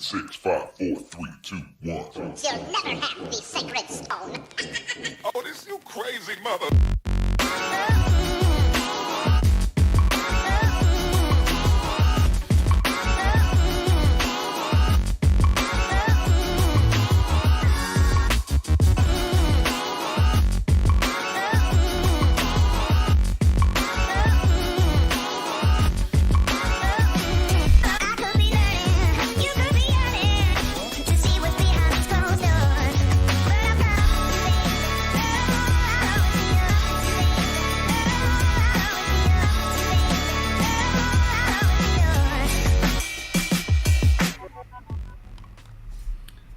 6, 5, 4, 3, 2, 1. You'll never have the sacred stone. Oh, this you crazy mother.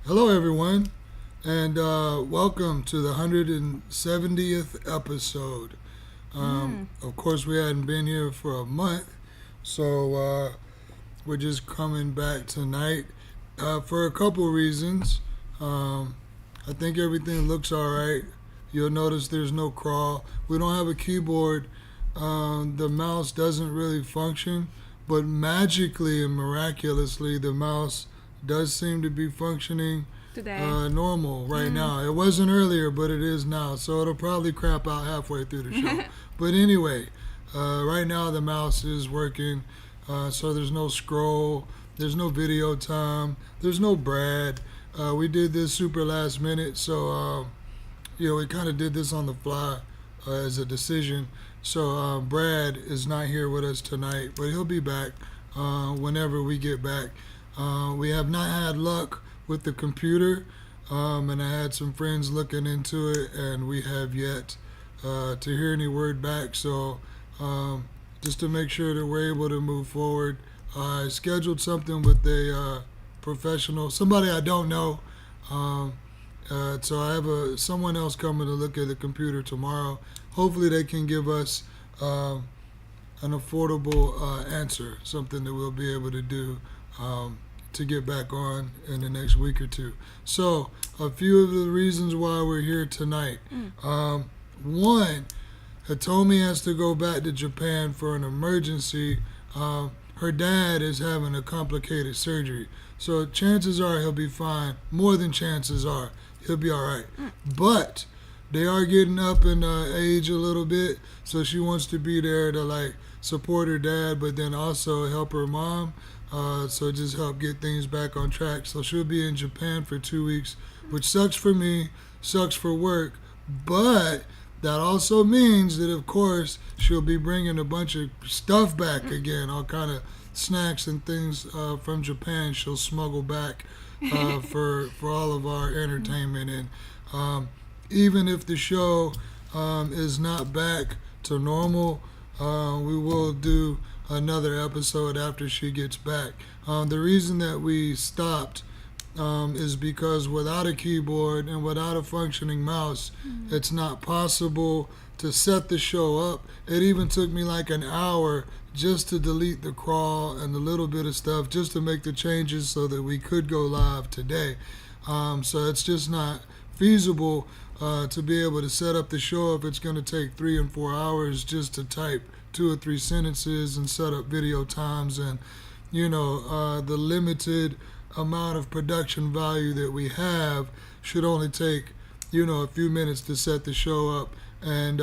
Hello, everyone, and welcome to the 170th episode. Of course, we hadn't been here for a month, so we're just coming back tonight for a couple reasons. I think everything looks all right. You'll notice there's no crawl. We don't have a keyboard. The mouse doesn't really function, but magically and miraculously, the mouse does seem to be functioning today. Normal right now. It wasn't earlier, but it is now. So it'll probably crap out halfway through the show. But anyway, right now the mouse is working. So there's no scroll. There's no video time. There's no Brad. We did this super last minute. So, we kind of did this on the fly as a decision. So Brad is not here with us tonight, but he'll be back whenever we get back. We have not had luck with the computer, and I had some friends looking into it, and we have yet to hear any word back. So just to make sure that we're able to move forward, I scheduled something with a professional, somebody I don't know. So I have someone else coming to look at the computer tomorrow. Hopefully they can give us an affordable answer, something that we'll be able to do to get back on in the next week or two. So a few of the reasons why we're here tonight. One, Hitomi has to go back to Japan for an emergency. Her dad is having a complicated surgery. So chances are he'll be fine. More than chances are he'll be all right. But they are getting up in age a little bit. So she wants to be there to support her dad, but then also help her mom. So just help get things back on track. So she'll be in Japan for 2 weeks, which sucks for me, sucks for work. But that also means that, of course, she'll be bringing a bunch of stuff back again, all kind of snacks and things from Japan she'll smuggle back for all of our entertainment. And even if the show is not back to normal, we will do another episode after she gets back. The reason that we stopped is because without a keyboard and without a functioning mouse, it's not possible to set the show up. It even took me like an hour just to delete the crawl and the little bit of stuff just to make the changes so that we could go live today. So it's just not feasible to be able to set up the show if it's going to take 3 and 4 hours just to type 2 or 3 sentences and set up video times, and the limited amount of production value that we have should only take a few minutes to set the show up. And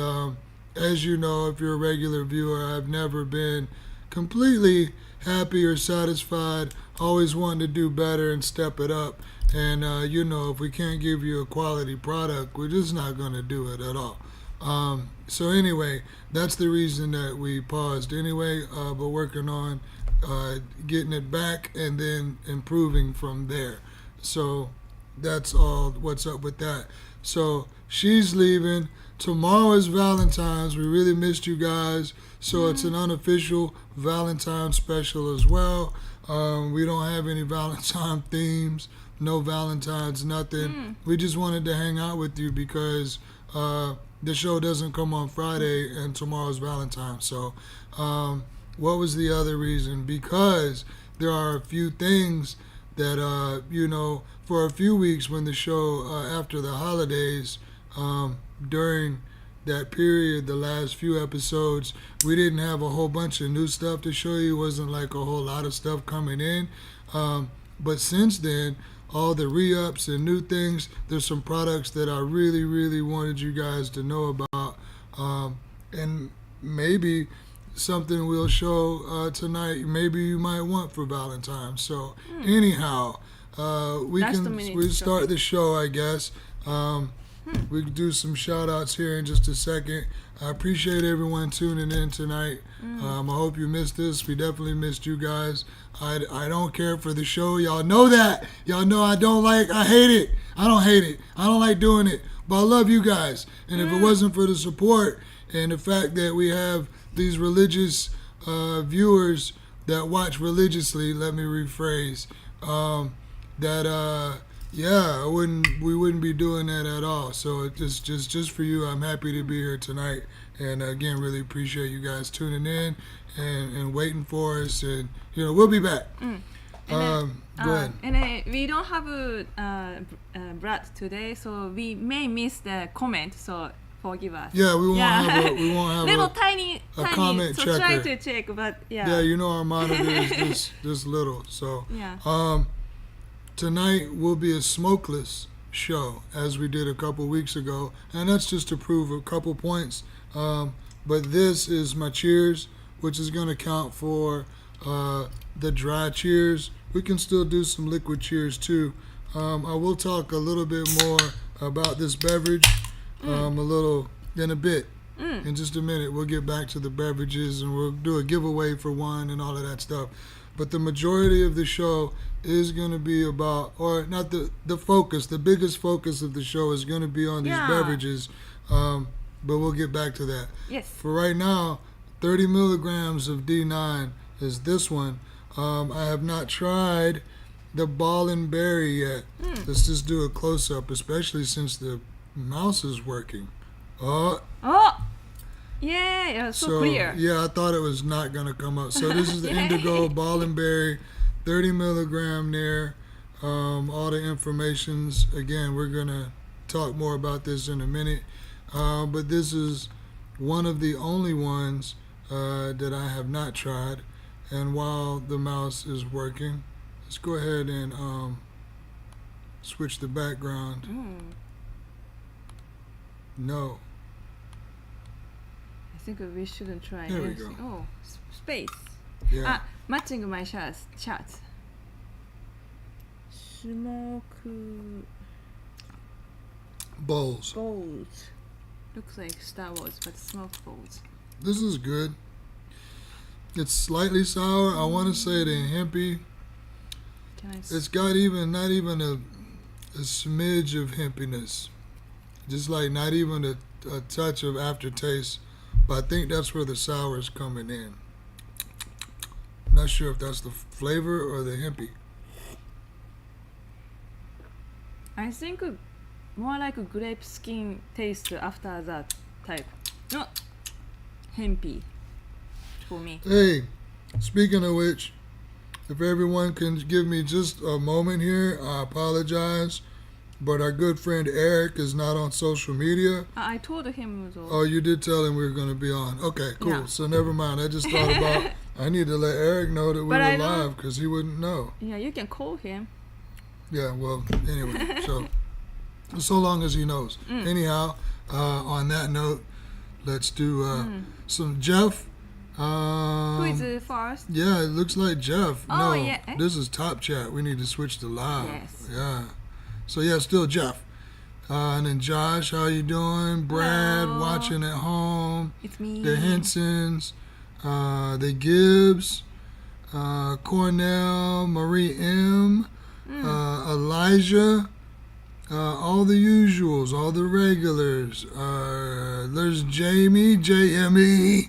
as you know, if you're a regular viewer, I've never been completely happy or satisfied, always wanting to do better and step it up. And if we can't give you a quality product, we're just not going to do it at all. So anyway, that's the reason that we paused anyway, but working on getting it back and then improving from there. So that's all what's up with that. So she's leaving. Tomorrow is Valentine's. We really missed you guys. So it's an unofficial Valentine's special as well. We don't have any Valentine themes, no Valentine's, nothing. We just wanted to hang out with you because the show doesn't come on Friday and tomorrow's Valentine's. So what was the other reason? Because there are a few things that, for a few weeks when the show, after the holidays, during that period, the last few episodes, we didn't have a whole bunch of new stuff to show you. It wasn't like a whole lot of stuff coming in. But since then, all the re-ups and new things, there's some products that I really, really wanted you guys to know about. And maybe something we'll show tonight, maybe you might want for Valentine's. So anyhow, we start the show, I guess. We can do some shout outs here in just a second. I appreciate everyone tuning in tonight. I hope you missed this. We definitely missed you guys. I don't care for the show. Y'all know that. Y'all know I hate it. I don't hate it. I don't like doing it. But I love you guys. And if it wasn't for the support and the fact that we have these religious viewers that watch religiously, let me rephrase, we wouldn't be doing that at all. So just for you, I'm happy to be here tonight. And again, really appreciate you guys tuning in and waiting for us. And we'll be back. Go ahead. And we don't have Brad today, so we may miss the comment. So forgive us. Yeah, we won't have little tiny comment so checker. try to check, but yeah. Yeah, our monitor is this little. So tonight will be a smokeless show, as we did a couple weeks ago, and that's just to prove a couple points. But this is my cheers, which is going to count for the dry cheers. We can still do some liquid cheers too. I will talk a little bit more about this beverage in a bit. In just a minute, we'll get back to the beverages and we'll do a giveaway for one and all of that stuff. But the majority of the show is going to be about, or not the focus, the biggest focus of the show is going to be on these beverages. But we'll get back to that. Yes. For right now, 30 milligrams of D9 is this one. I have not tried the ball and berry yet. Let's just do a close-up, especially since the mouse is working. Oh! Yeah, so clear. Yeah, I thought it was not going to come up. So this is the indigo ball and berry, 30 milligram there. All the informations. Again, we're going to talk more about this in a minute. But this is one of the only ones that I have not tried. And while the mouse is working, let's go ahead and switch the background. No. I think we shouldn't try. There we go. Oh, space. Yeah. Matching my chat. Smoke Bowls. Looks like Star Wars, but smoke bowls. This is good. It's slightly sour. I want to say the hempy. It's got not even a smidge of hempiness. Just like not even a touch of aftertaste. But I think that's where the sour is coming in. I'm not sure if that's the flavor or the hempy. I think more like a grape skin taste after that type. Not hempy for me. Hey, speaking of which, if everyone can give me just a moment here, I apologize. But our good friend Eric is not on social media. I told him. Oh, you did tell him we were going to be on. Okay, cool. Yeah. So never mind. I just thought about, I need to let Eric know that we were live because he wouldn't know. Yeah, you can call him. Yeah, well, anyway, so long as he knows. Anyhow, on that note, let's do some Jeff. Who is first? Yeah, it looks like Jeff. Oh, no, yeah. This is Top Chat. We need to switch to live. Yes. Yeah. So, yeah, still Jeff. And then Josh, how you doing? Brad, Hello. watching at home. It's me. The Hensons. The Gibbs. Cornell. Marie M. Elijah. All the usuals, all the regulars. There's Jamie, JME.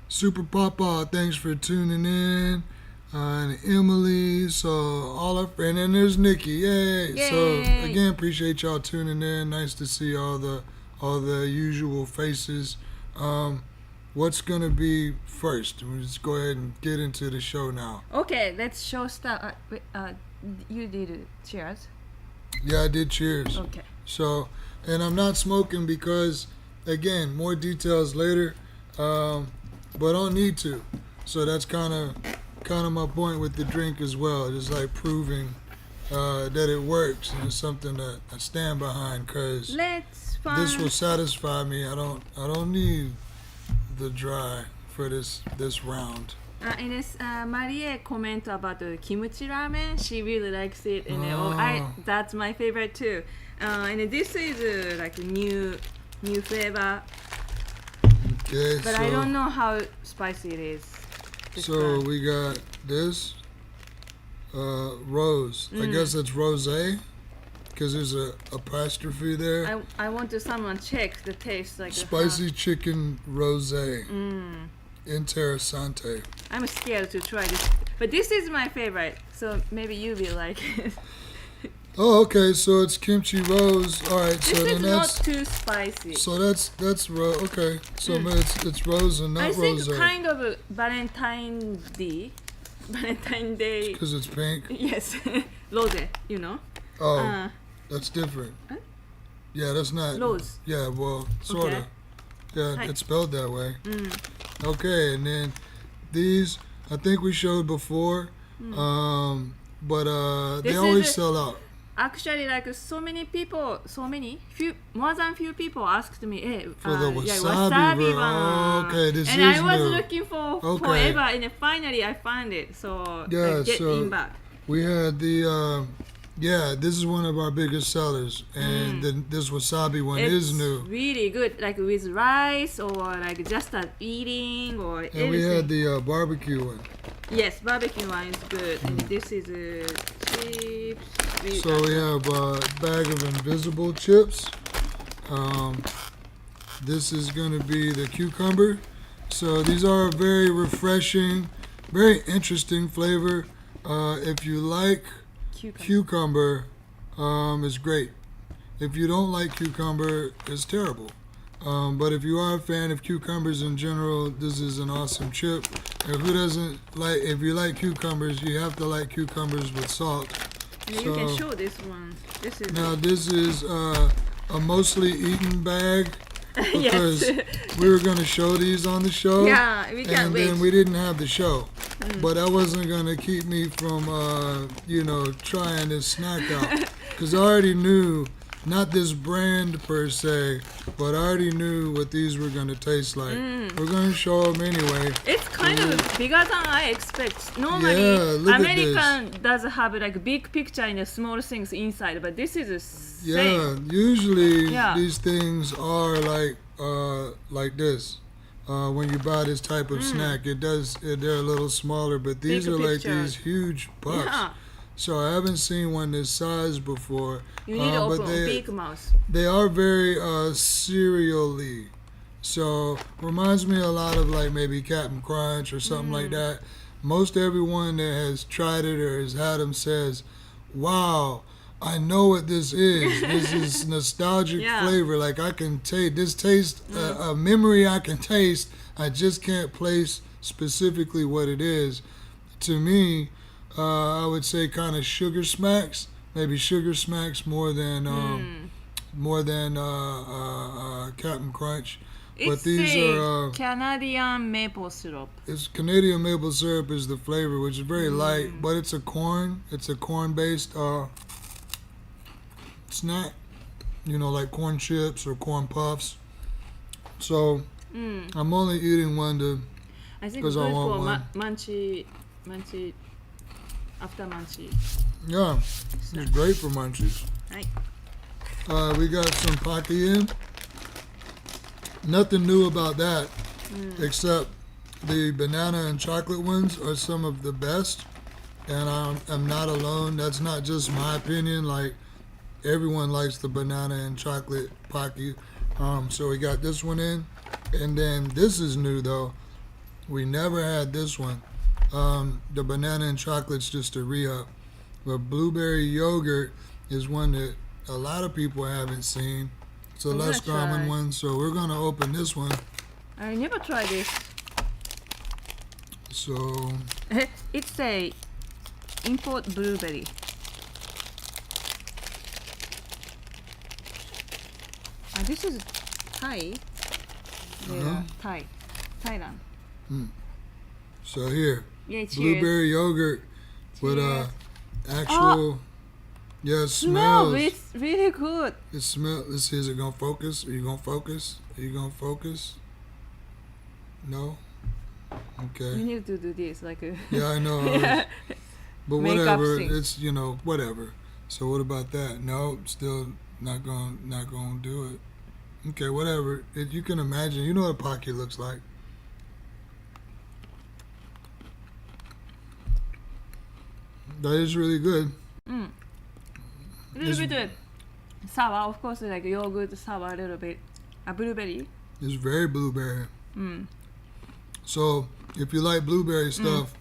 Super Papa, thanks for tuning in. And Emily, so all our friends, and there's Nikki, yay! So again, appreciate y'all tuning in. Nice to see all the usual faces. What's gonna be first? We'll just go ahead and get into the show now. Okay, let's show start. You did cheers. Yeah, I did cheers. Okay. So, and I'm not smoking because, again, more details later, but I don't need to. So that's kind of kind of my point with the drink as well. Just like proving that it works and it's something that I stand behind because Let's this will find. satisfy me. I don't need the dry for this round. Ines, Marie comment about the kimchi ramen. She really likes it, and that's my favorite too. And this is like a new flavor, Okay, but I don't know how spicy it is. So we got this rose. I guess it's rosé because there's a apostrophe there. I want to someone check the taste like Spicy chicken rosé. Interessante. I'm scared to try this, but this is my favorite. So maybe you will like it. Oh, okay. So it's kimchi rose. All right. This So is then not that's too spicy. so that's rose. Okay. So it's rose and not I think rosé kind of a Valentine Day because it's pink. Yes, rose, you know. Oh, that's different. Huh? Yeah, that's not. Rose. Yeah, well, sort of. Okay. Yeah, Hi. it's spelled that way. Okay, and then these I think we showed before, but they This always is sell out. Actually, like more than few people asked me, For the yeah, wasabi one. Oh, okay, this and is I was new. looking for Okay. forever, and finally I found it. So Yeah, I get so- in back. We had the this is one of our biggest sellers, and this wasabi one is new. Really good, like with rice or like just eating or And anything. we had the barbecue one. Yes, barbecue one is good, and this is chips. So we have a bag of invisible chips. This is going to be the cucumber. So these are very refreshing, very interesting flavor. If you like cucumber, it's great. If you don't like cucumber, it's terrible. But if you are a fan of cucumbers in general, this is an awesome chip. And who doesn't like? If you like cucumbers, you have to like cucumbers with salt. And you can show this one. This is Now this is a mostly eaten bag because yes. we were going to show these on the show. Yeah, we can't and wait. then we didn't have the show. But that wasn't going to keep me from, trying this snack out. Because I already knew, not this brand per se, but I already knew what these were going to taste like. We're going to show them anyway. It's kind of bigger than I expect. Normally, Yeah, look at American does have like big picture and the small things inside, but this is the same. Yeah, usually Yeah. these things are like this. When you buy this type of snack, they're a little smaller, but these Big are like picture. these huge puffs. Yeah, So I haven't seen one this size before. you need to but open a big mouth. they are very cereal-y. So reminds me a lot of like maybe Captain Crunch or something like that. Most everyone that has tried it or has had them says, "Wow, I know what this is. This is nostalgic Yeah. flavor. Like I can taste this taste, a memory I can taste. I just can't place specifically what it is." To me, I would say kind of Sugar Smacks. Maybe Sugar Smacks more than Captain Crunch. But It's these a are Canadian maple syrup. it's Canadian maple syrup is the flavor, which is very light, but it's a corn-based snack. You know, like corn chips or corn puffs. So I'm only eating one to. I think 'Cause good I want for one. munchy, after munchy. Yeah, it's great for munchies. Right. We got some Paki. Nothing new about that, except the banana and chocolate ones are some of the best. And I'm not alone. That's not just my opinion. Like, everyone likes the banana and chocolate Paki. So we got this one in. And then this is new, though. We never had this one. The banana and chocolate's just a re-up. But blueberry yogurt is one that a lot of people haven't seen. It's a I'm less gonna common try. one, so we're gonna open this one. I never tried this. So It's a import blueberry. This is Thai. Yeah, Thailand. so here, Yeah, cheers. Blueberry yogurt with Cheers. actual. Yeah, it Smell, smells. it's really good. It smells. Let's see. Is it gonna focus? Are you gonna focus? Are you gonna focus? No. You Okay. need to do this, like. Yeah, I know. Yeah. But Makeup whatever. thing. It's whatever. So what about that? No, still not gonna do it. Okay, whatever. You can imagine. You know what a pocket looks like. That is really good. A little It's- bit sour, of course, like yogurt sour a little bit. A blueberry. It's very blueberry. Mm. So if you like blueberry stuff,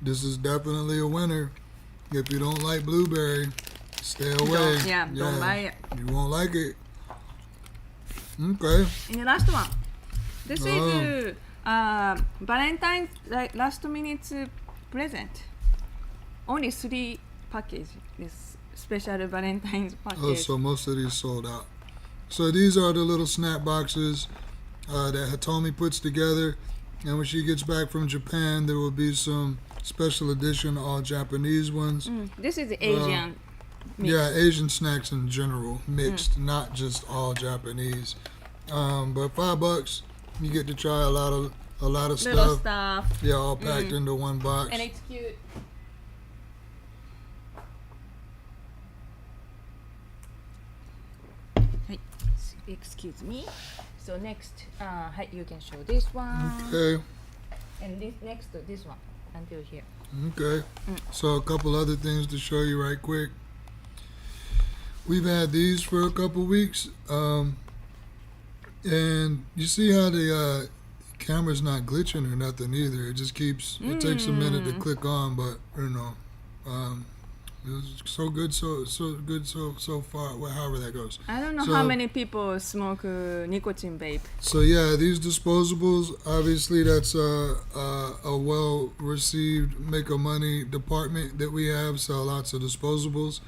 this is definitely a winner. If you don't like blueberry, stay away. Don't buy it. You won't like it. Okay. And the last one. This is Valentine's like last minute present. Only 3 package. This special Valentine's package. Oh, so most of these sold out. So these are the little snack boxes that Hitomi puts together. And when she gets back from Japan, there will be some special edition all Japanese ones. This is Asian. Mix. Yeah, Asian snacks in general, mixed, not just all Japanese. But $5, you get to try a lot of Little stuff. stuff. Yeah, all packed into one box. And it's cute. Excuse me. So next, you can show this one. Okay, And this one until here. okay. So a couple other things to show you right quick. We've had these for a couple weeks, and you see how the camera's not glitching or nothing either. It just keeps. It takes a minute to click on, but it's so good, so far. Well, however that goes. I don't know So- how many people smoke nicotine vape. So yeah, these disposables, obviously that's a well-received make of money department that we have. Sell lots of disposables.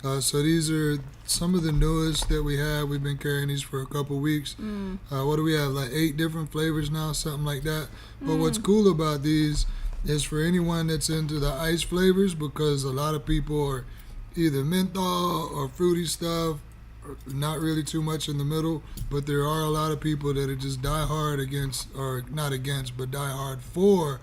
So these are some of the newest that we have. We've been carrying these for a couple weeks. What do we have? Like 8 different flavors now, something like that. But what's cool about these is for anyone that's into the ice flavors, because a lot of people are either menthol or fruity stuff, or not really too much in the middle. But there are a lot of people that are just die hard against, or not against, but die hard for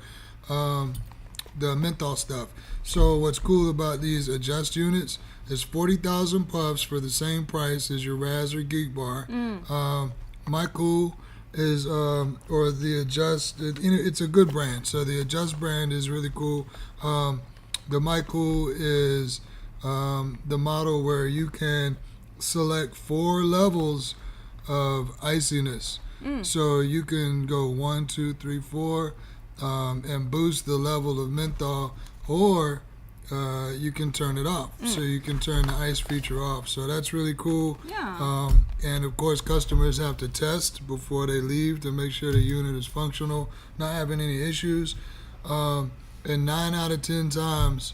the menthol stuff. So what's cool about these adjust units is 40,000 puffs for the same price as your Raz or Geek Bar. My Cool is, or the Adjust, it's a good brand. So the Adjust brand is really cool. The My Cool is the model where you can select 4 levels of iciness. So you can go 1, 2, 3, 4, and boost the level of menthol, or you can turn it off. So you can turn the ice feature off. So that's really cool. Yeah. And of course, customers have to test before they leave to make sure the unit is functional, not having any issues. And 9 out of 10 times,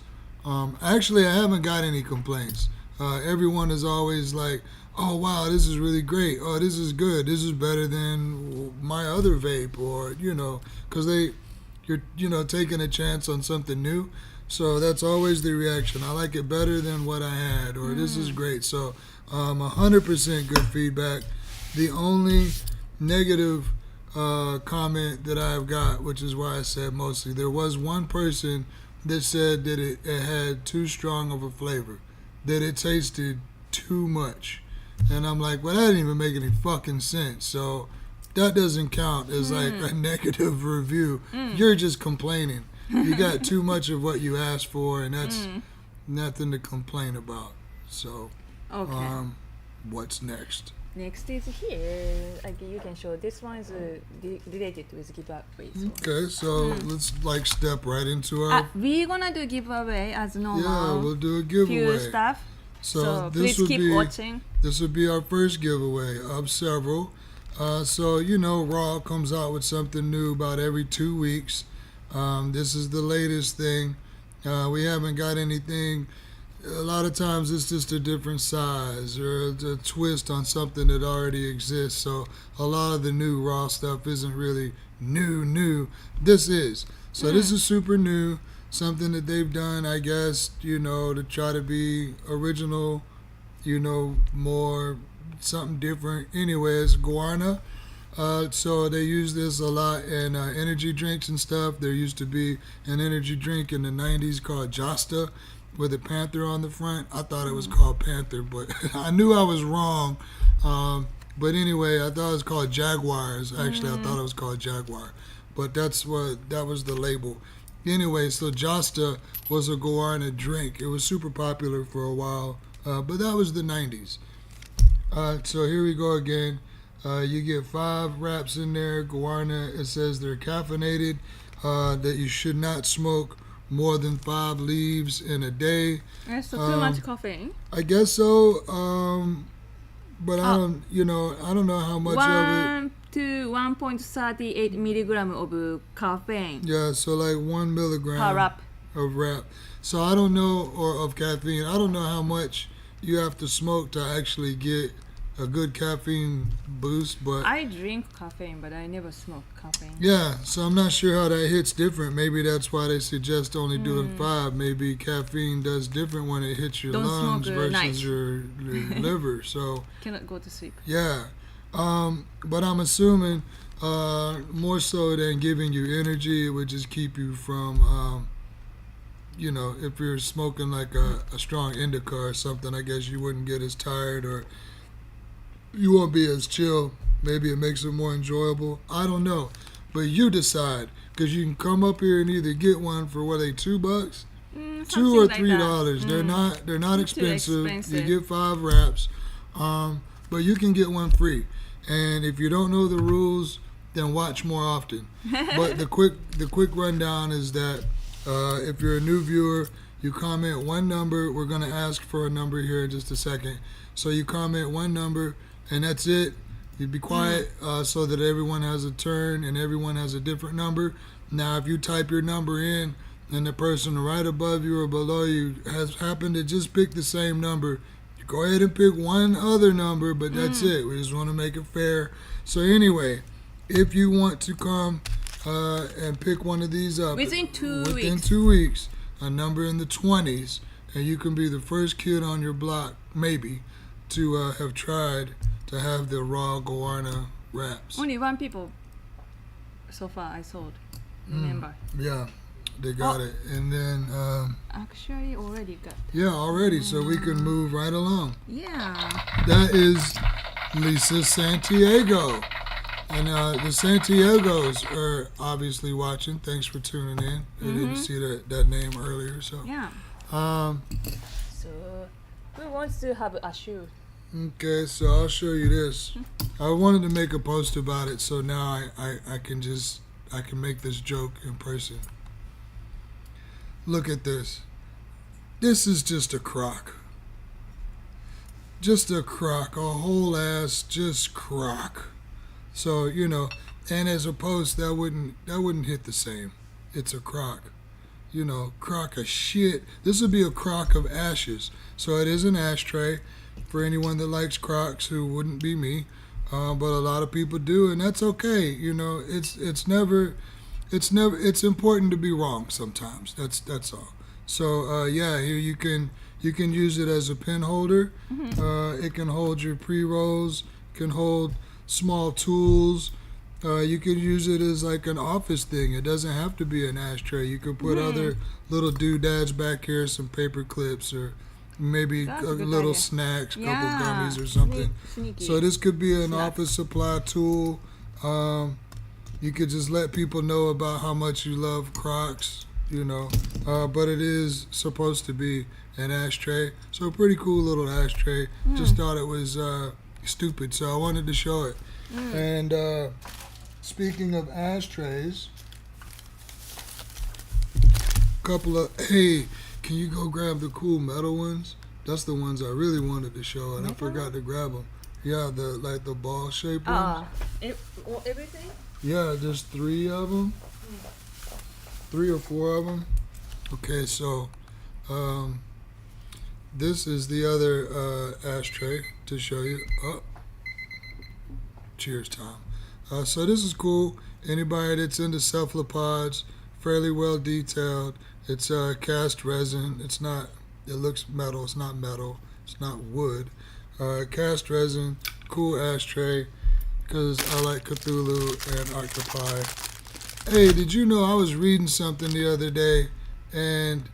actually, I haven't got any complaints. Everyone is always like, "Oh wow, this is really great. Oh, this is good. This is better than my other vape," or because you're taking a chance on something new. So that's always the reaction. I like it better than what I had, or this is great. So 100% good feedback. The only negative comment that I've got, which is why I said mostly, there was one person that said that it had too strong of a flavor, that it tasted too much. And I'm like, well, that didn't even make any fucking sense. So that doesn't count as like a negative review. You're just complaining. You got too much of what you asked for, and that's nothing to complain about. So, Okay. what's next? Next is here. Like you can show. This one is related with giveaway. Okay, so let's step right into our. We're gonna do giveaway as normal. Yeah, we'll do a Few giveaway. stuff. So this please would keep be watching. this would be our first giveaway of several. So Raw comes out with something new about every 2 weeks. This is the latest thing. We haven't got anything. A lot of times it's just a different size or a twist on something that already exists. So a lot of the new Raw stuff isn't really new. This is. So this is super new, something that they've done, I guess, to try to be original, more something different. Anyways, guarana. So they use this a lot in energy drinks and stuff. There used to be an energy drink in the 90s called Josta with a panther on the front. I thought it was called Panther, but I knew I was wrong. But anyway, I thought it was called Jaguars. Actually, I thought it was called Jaguar. But that was the label. Anyway, so Josta was a guarana drink. It was super popular for a while, but that was the 90s. So here we go again. You get 5 wraps in there. Guarana, it says they're caffeinated, that you should not smoke more than 5 leaves in a day. So too much caffeine? I guess so. But I don't know how much of it. 1 to 1.38 milligram of caffeine. Yeah, so like 1 milligram per wrap. of wrap. So I don't know, or of caffeine. I don't know how much you have to smoke to actually get a good caffeine boost, but I drink caffeine, but I never smoke caffeine. yeah, so I'm not sure how that hits different. Maybe that's why they suggest only doing 5. Maybe caffeine does different when it hits your Don't lungs smoke, versus night. your liver. So Cannot go to sleep. yeah, but I'm assuming more so than giving you energy, it would just keep you from, if you're smoking like a strong indica or something, I guess you wouldn't get as tired or you won't be as chill. Maybe it makes it more enjoyable. I don't know. But you decide. Because you can come up here and either get one for, what are they, $2? $2 or $3. They're not expensive. You get 5 wraps. But you can get one free. And if you don't know the rules, then watch more often. But the quick rundown is that if you're a new viewer, you comment one number. We're going to ask for a number here in just a second. So you comment one number, and that's it. You be quiet so that everyone has a turn and everyone has a different number. Now, if you type your number in and the person right above you or below you has happened to just pick the same number, you go ahead and pick one other number, but that's it. We just want to make it fair. So anyway, if you want to come and pick one of these up Within 2 weeks, a number in the 20s, and you can be the first kid on your block, maybe, to have tried to have the raw guarana wraps. Only 1 people so far I sold. Remember? Yeah, they got it. And then, Actually, already got. yeah, already, so we can move right along. Yeah. That is Lisa Santiago. And the Santiagos are obviously watching. Thanks for tuning in. I didn't see that name earlier. So Yeah. So, who wants to have a shoe? okay, so I'll show you this. I wanted to make a post about it, so now I can make this joke in person. Look at this. This is just a crock. Just a crock, a whole ass just crock. So, and as a post, that wouldn't hit the same. It's a crock. Crock of shit. This would be a crock of ashes. So it is an ashtray for anyone that likes Crocs, who wouldn't be me. But a lot of people do, and that's okay. It's important to be wrong sometimes. That's all. So here you can use it as a pen holder. It can hold your pre-rolls. It can hold small tools. You could use it as like an office thing. It doesn't have to be an ashtray. You could put other little doodads back here, some paper clips, or maybe That's a a good little idea. snacks, couple Yeah. gummies or something. Sneaky. So this could be an Snacks. office supply tool. You could just let people know about how much you love Crocs, but it is supposed to be an ashtray. So a pretty cool little ashtray. Just thought it was stupid, so I wanted to show it. And speaking of ashtrays, hey, can you go grab the cool metal ones? That's the ones I really wanted to show, and I forgot to grab them. Yeah, the ball shaped ones. Everything? Yeah, there's 3 of them. 3 or 4 of them. Okay, so this is the other ashtray to show you. Oh, cheers time. So this is cool. Anybody that's into cephalopods, fairly well detailed. It's cast resin. It's not. It looks metal. It's not metal. It's not wood. Cast resin. Cool ashtray. Because I like Cthulhu and octopi. Hey, did you know I was reading something the other day and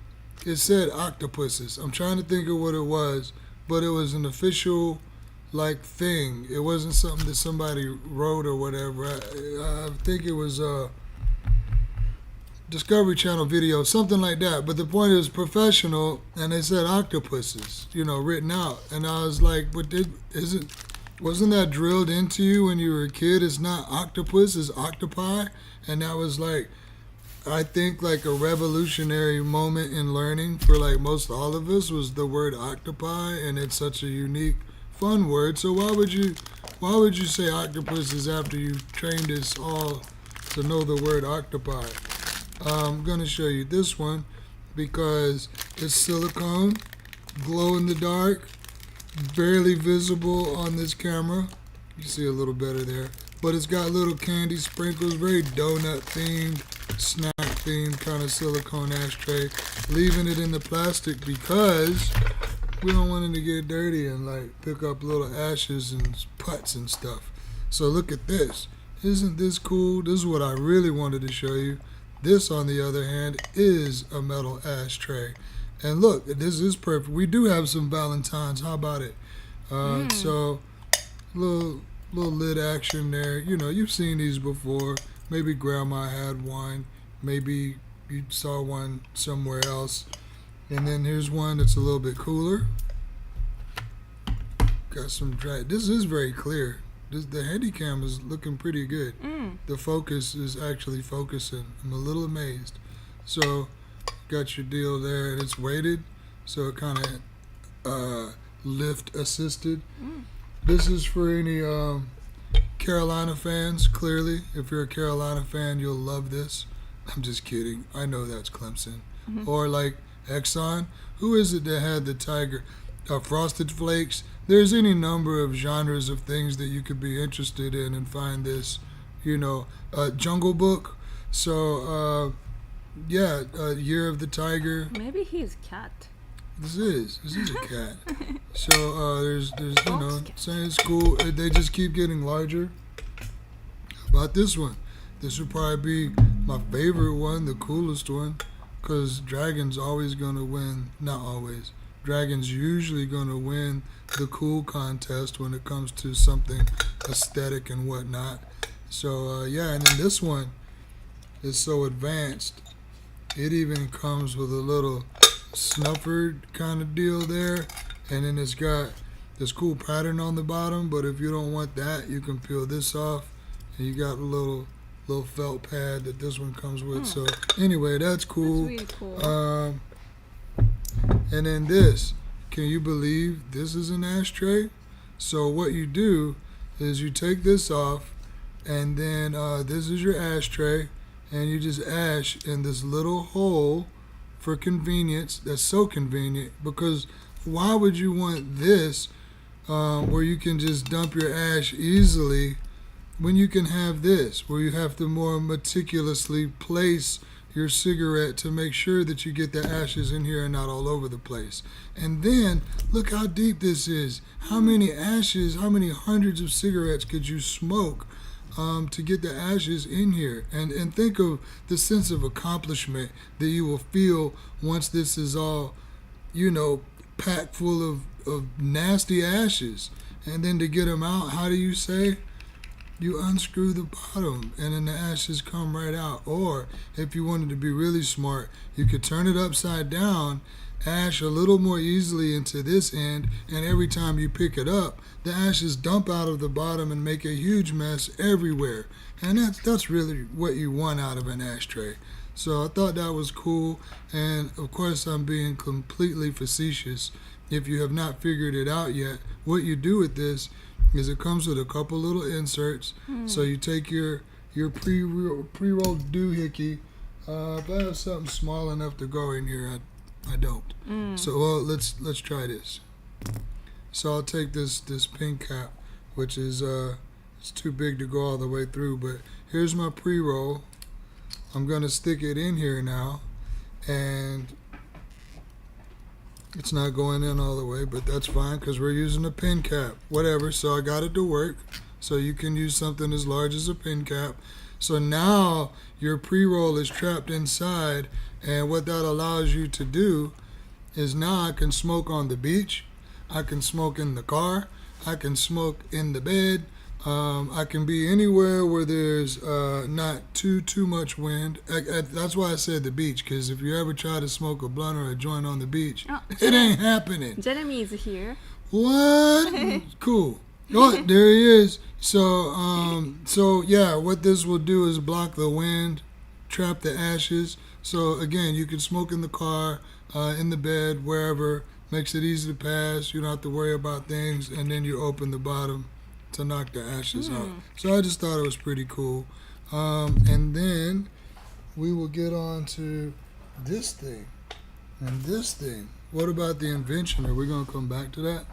it said octopuses. I'm trying to think of what it was, but it was an official like thing. It wasn't something that somebody wrote or whatever. I think it was a Discovery Channel video, something like that. But the point is professional, and they said octopuses, written out. And I was like, but wasn't that drilled into you when you were a kid? It's not octopus, it's octopi. And that was like, I think like a revolutionary moment in learning for like most all of us was the word octopi, and it's such a unique, fun word. So why would you say octopuses after you've trained us all to know the word octopi? I'm gonna show you this one because it's silicone, glow in the dark, barely visible on this camera. You see a little better there, but it's got little candy sprinkles, very donut themed, snack themed kind of silicone ashtray. Leaving it in the plastic because we don't want it to get dirty and like pick up little ashes and putts and stuff. So look at this. Isn't this cool? This is what I really wanted to show you. This, on the other hand, is a metal ashtray. And look, this is perfect. We do have some Valentines. How about it? So, little lid action there. You've seen these before. Maybe grandma had one. Maybe you saw one somewhere else. And then here's one that's a little bit cooler. Got some dry. This is very clear. The Handycam is looking pretty good. The focus is actually focusing. I'm a little amazed. So, got your deal there, and it's weighted, so it kind of lift assisted. This is for any Carolina fans, clearly. If you're a Carolina fan, you'll love this. I'm just kidding. I know that's Clemson. Or like Exxon. Who is it that had the Tiger? Frosted Flakes. There's any number of genres of things that you could be interested in and find this, Jungle Book. So, Year of the Tiger. Maybe he's cat. This is a cat. So there's saying it's cool. They just keep getting larger. How about this one? This would probably be my favorite one, the coolest one, because Dragon's always gonna win. Not always. Dragon's usually gonna win the cool contest when it comes to something aesthetic and whatnot. So and then this one is so advanced. It even comes with a little snuffer kind of deal there, and then it's got this cool pattern on the bottom. But if you don't want that, you can peel this off, and you got a little felt pad that this one comes with. So anyway, that's cool. That's really cool. And then this, can you believe this is an ashtray? So what you do is you take this off, and then this is your ashtray, and you just ash in this little hole for convenience. That's so convenient, because why would you want this where you can just dump your ash easily when you can have this where you have to more meticulously place your cigarette to make sure that you get the ashes in here and not all over the place. And then look how deep this is. How many ashes, how many hundreds of cigarettes could you smoke to get the ashes in here? And think of the sense of accomplishment that you will feel once this is all, packed full of nasty ashes. And then to get them out, how do you say? You unscrew the bottom and then the ashes come right out. Or if you wanted to be really smart, you could turn it upside down, ash a little more easily into this end, and every time you pick it up, the ashes dump out of the bottom and make a huge mess everywhere. And that's really what you want out of an ashtray. So I thought that was cool, and of course I'm being completely facetious. If you have not figured it out yet, what you do with this is it comes with a couple little inserts. So you take your pre-rolled doohickey. If I have something small enough to go in here, I don't. So let's try this. So I'll take this pin cap, which is it's too big to go all the way through, but here's my pre-roll. I'm going to stick it in here now, and it's not going in all the way, but that's fine because we're using a pin cap. Whatever, so I got it to work. So you can use something as large as a pin cap. So now your pre-roll is trapped inside, and what that allows you to do is now I can smoke on the beach, I can smoke in the car, I can smoke in the bed, I can be anywhere where there's not too much wind. That's why I said the beach, because if you ever try to smoke a blunt or a joint on the beach, it ain't happening. Jeremy is here. What? Cool. Oh, there he is. So yeah, what this will do is block the wind, trap the ashes. So again, you can smoke in the car, in the bed, wherever. Makes it easy to pass. You don't have to worry about things, and then you open the bottom to knock the ashes out. So I just thought it was pretty cool. And then we will get on to this thing and this thing. What about the invention? Are we gonna come back to that?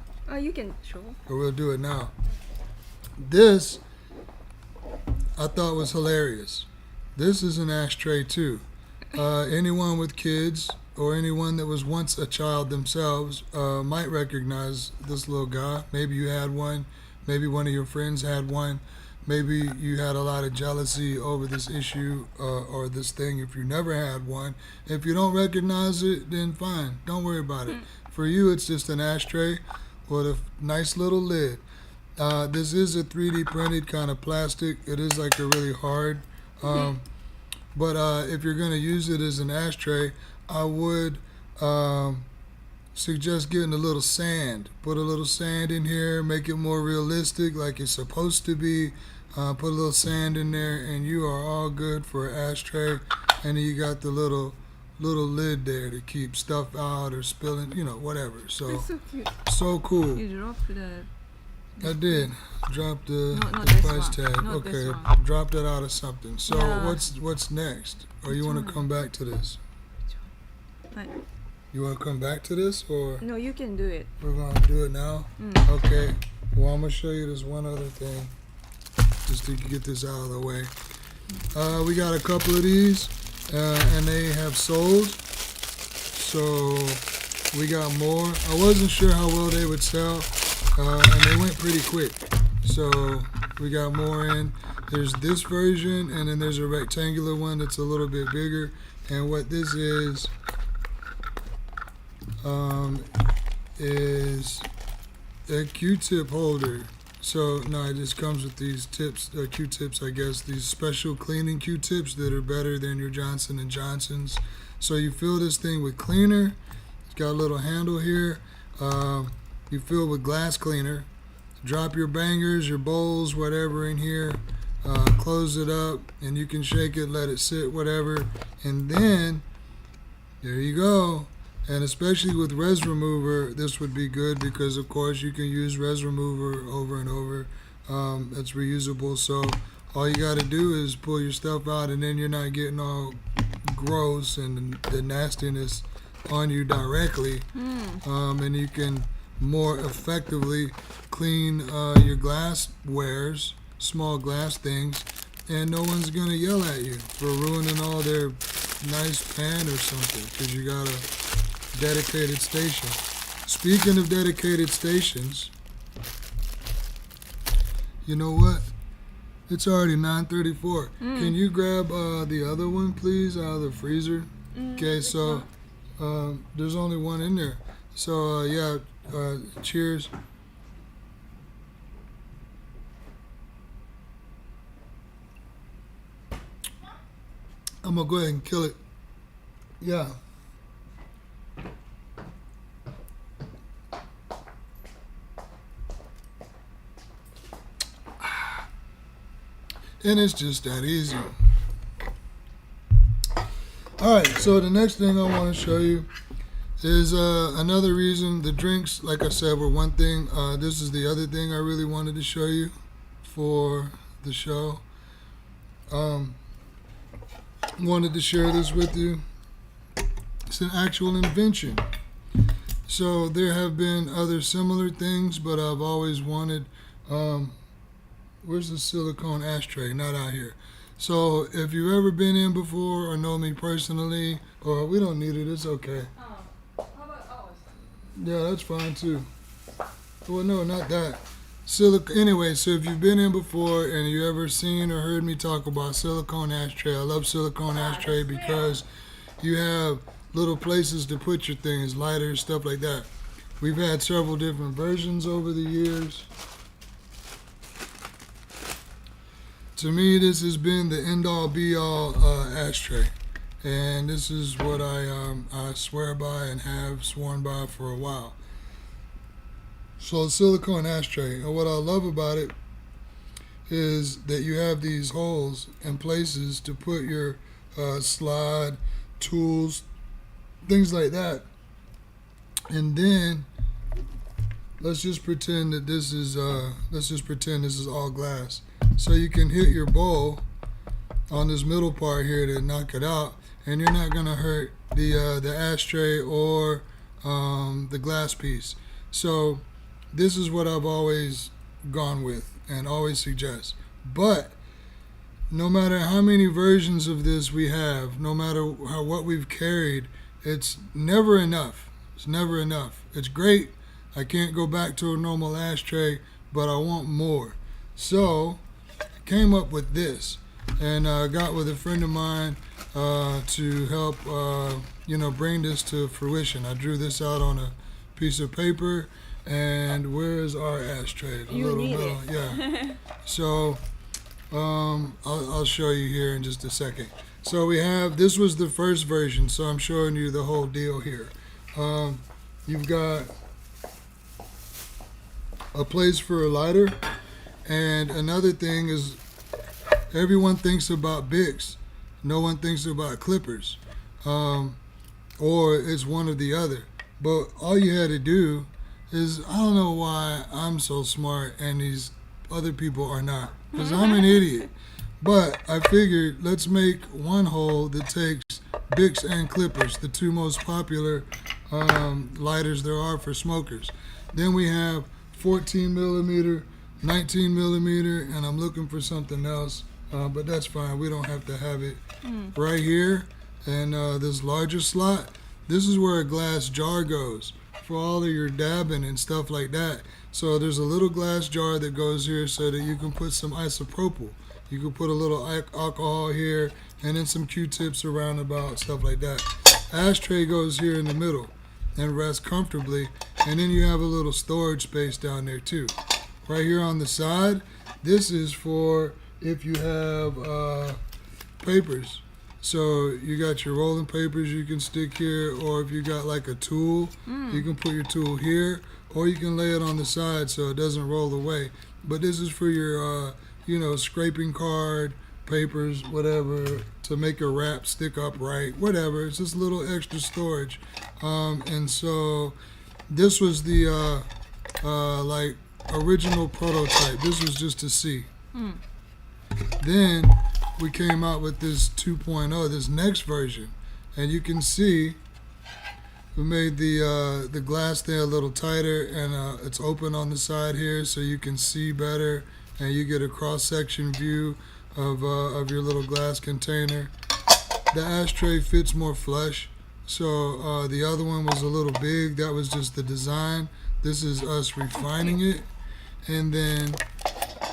You can show. Or we'll do it now. This I thought was hilarious. This is an ashtray too. Anyone with kids or anyone that was once a child themselves might recognize this little guy. Maybe you had one. Maybe one of your friends had one. Maybe you had a lot of jealousy over this issue or this thing if you never had one. If you don't recognize it, then fine. Don't worry about it. For you, it's just an ashtray with a nice little lid. This is a 3D printed kind of plastic. It is like a really hard. But if you're going to use it as an ashtray, I would suggest getting a little sand. Put a little sand in here, make it more realistic like it's supposed to be. Put a little sand in there and you are all good for an ashtray. And then you got the little lid there to keep stuff out or spilling, whatever. So, That's so cute. so cool. You dropped the. I did. Dropped the this price one. tag. Not this Okay, one. dropped it out of something. So Yeah. what's next? Or you want to come back to this? Right. You want to come back to this, or No, you can do it. we're gonna do it now? Okay. Well, I'm gonna show you this one other thing, just to get this out of the way. We got a couple of these, and they have sold. So we got more. I wasn't sure how well they would sell, and they went pretty quick. So we got more in. There's this version, and then there's a rectangular one that's a little bit bigger. And what this is a Q-tip holder. So no, it just comes with these tips, Q-tips, I guess, these special cleaning Q-tips that are better than your Johnson & Johnson's. So you fill this thing with cleaner. It's got a little handle here. You fill with glass cleaner. Drop your bangers, your bowls, whatever in here. Close it up, and you can shake it, let it sit, whatever. And then, there you go. And especially with res remover, this would be good because, of course, you can use res remover over and over. It's reusable, so all you got to do is pull your stuff out, and then you're not getting all gross and the nastiness on you directly. And you can more effectively clean your glasswares, small glass things, and no one's going to yell at you for ruining all their nice pan or something because you got a dedicated station. Speaking of dedicated stations, you know what? It's already 9:34. Can you grab the other one, please, out of the freezer? Okay, so there's only one in there. So yeah, cheers. I'm gonna go ahead and kill it. Yeah. And it's just that easy. Alright, so the next thing I want to show you is another reason. The drinks, like I said, were one thing. This is the other thing I really wanted to show you for the show. Wanted to share this with you. It's an actual invention. So there have been other similar things, but I've always wanted... where's the silicone ashtray? Not out here. So if you've ever been in before or know me personally, or we don't need it, it's okay. How about ours? Yeah, that's fine too. Well, no, not that. Anyway, so if you've been in before and you ever seen or heard me talk about silicone ashtray, I love silicone ashtray because you have little places to put your things, lighters, stuff like that. We've had several different versions over the years. To me, this has been the end-all be-all ashtray, and this is what I swear by and have sworn by for a while. So silicone ashtray, and what I love about it is that you have these holes and places to put your slide, tools, things like that. And then let's just pretend that this is all glass. So you can hit your bowl on this middle part here to knock it out, and you're not gonna hurt the ashtray or the glass piece. So this is what I've always gone with and always suggest. But no matter how many versions of this we have, no matter what we've carried, it's never enough. It's never enough. It's great. I can't go back to a normal ashtray, but I want more. So I came up with this, and I got with a friend of mine to help bring this to fruition. I drew this out on a piece of paper. And where's our ashtray? The You little need metal, it. yeah. So I'll show you here in just a second. So this was the first version, so I'm showing you the whole deal here. You've got a place for a lighter, and another thing is everyone thinks about Bics. No one thinks about clippers, or it's one or the other. But all you had to do is, I don't know why I'm so smart and these other people are not, because I'm an idiot. But I figured let's make one hole that takes Bics and clippers, the two most popular lighters there are for smokers. Then we have 14 millimeter, 19 millimeter, and I'm looking for something else, but that's fine. We don't have to have it right here. And this larger slot, this is where a glass jar goes for all of your dabbing and stuff like that. So there's a little glass jar that goes here so that you can put some isopropyl. You can put a little alcohol here and then some Q-tips around about, stuff like that. Ashtray goes here in the middle and rests comfortably, and then you have a little storage space down there too. Right here on the side, this is for if you have papers. So you got your rolling papers you can stick here, or if you got like a tool, you can put your tool here, or you can lay it on the side so it doesn't roll away. But this is for your, scraping card, papers, whatever, to make a wrap stick upright, whatever. It's just a little extra storage. And so this was the original prototype. This was just to see. Then we came out with this 2.0, this next version, and you can see we made the glass there a little tighter, and it's open on the side here so you can see better, and you get a cross-section view of your little glass container. The ashtray fits more flush, so the other one was a little big. That was just the design. This is us refining it, and then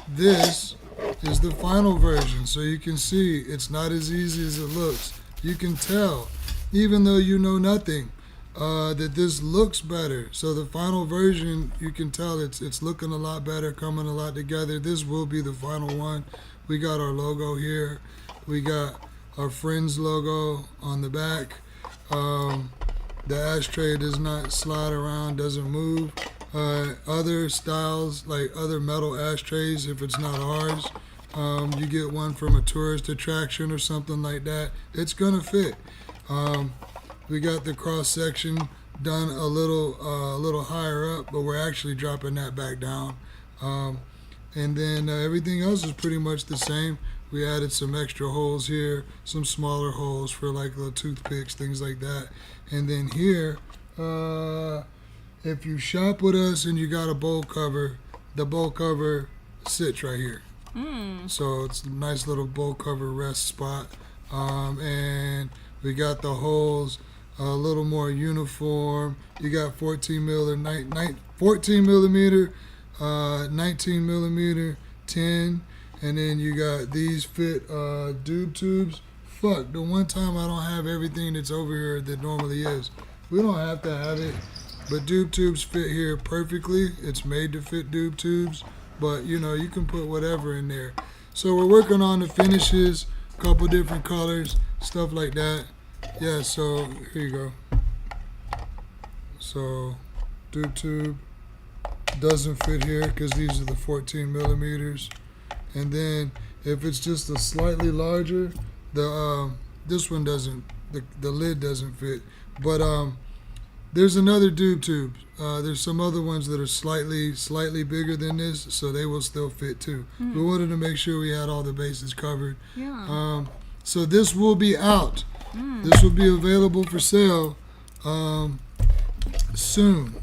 this is the final version. So you can see it's not as easy as it looks. You can tell, even though you know nothing, that this looks better. So the final version, you can tell it's looking a lot better, coming a lot together. This will be the final one. We got our logo here. We got our Friends logo on the back. The ashtray does not slide around, doesn't move. Other styles, like other metal ashtrays, if it's not ours, you get one from a tourist attraction or something like that, it's gonna fit. We got the cross section done a little higher up, but we're actually dropping that back down. And then everything else is pretty much the same. We added some extra holes here, some smaller holes for like little toothpicks, things like that. And then here, if you shop with us and you got a bowl cover, the bowl cover sits right here. So it's a nice little bowl cover rest spot. And we got the holes a little more uniform. You got 14 millimeter, 19 millimeter, 10, and then you got these fit dube tubes. Fuck, the one time I don't have everything that's over here that normally is. We don't have to have it, but dube tubes fit here perfectly. It's made to fit dube tubes, but you know, you can put whatever in there. So we're working on the finishes, couple different colors, stuff like that. Yeah, so here you go. So dube tube doesn't fit here because these are the 14 millimeters. And then if it's just a slightly larger, this one doesn't, the lid doesn't fit. But there's another dube tube. There's some other ones that are slightly bigger than this, so they will still fit too. We wanted to make sure we had all the bases covered. Yeah. So this will be out. This will be available for sale soon.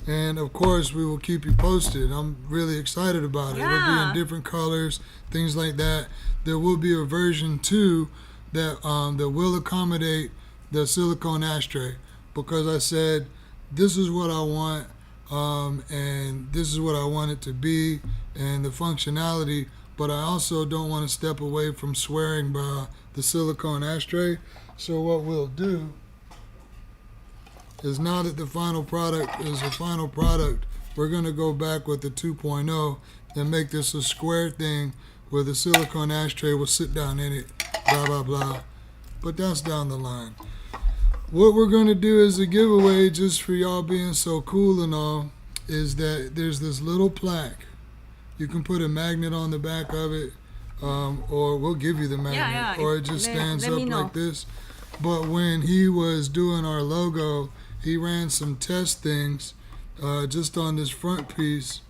And of course, we will keep you posted. I'm really excited about it. It'll be in different colors, things like that. There will be a version 2 that will accommodate the silicone ashtray, because I said this is what I want, and this is what I want it to be, and the functionality. But I also don't want to step away from swearing by the silicone ashtray. So what we'll do is, now that the final product is a final product, we're going to go back with the 2.0 and make this a square thing where the silicone ashtray will sit down in it, blah, blah, blah. But that's down the line. What we're going to do as a giveaway, just for y'all being so cool and all, is that there's this little plaque. You can put a magnet on the back of it, or we'll give you the magnet, or it just stands up like this. But when he was doing our logo, he ran some test things just on this front piece.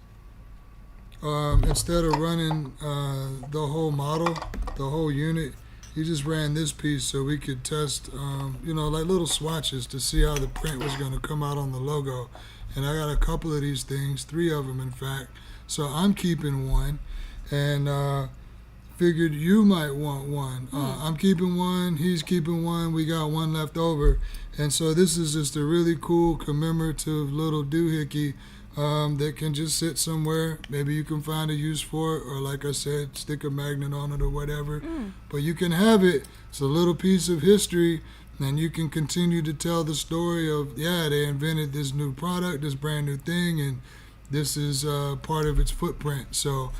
Instead of running the whole model, the whole unit, he just ran this piece so we could test, you know, like little swatches to see how the print was going to come out on the logo. And I got a couple of these things, 3 of them in fact. So I'm keeping one, and figured you might want one. I'm keeping one, he's keeping one, we got one left over. And so this is just a really cool commemorative little doohickey that can just sit somewhere. Maybe you can find a use for it, or like I said, stick a magnet on it or whatever. But you can have it. It's a little piece of history, and you can continue to tell the story of, yeah, they invented this new product, this brand new thing, and this is part of its footprint. So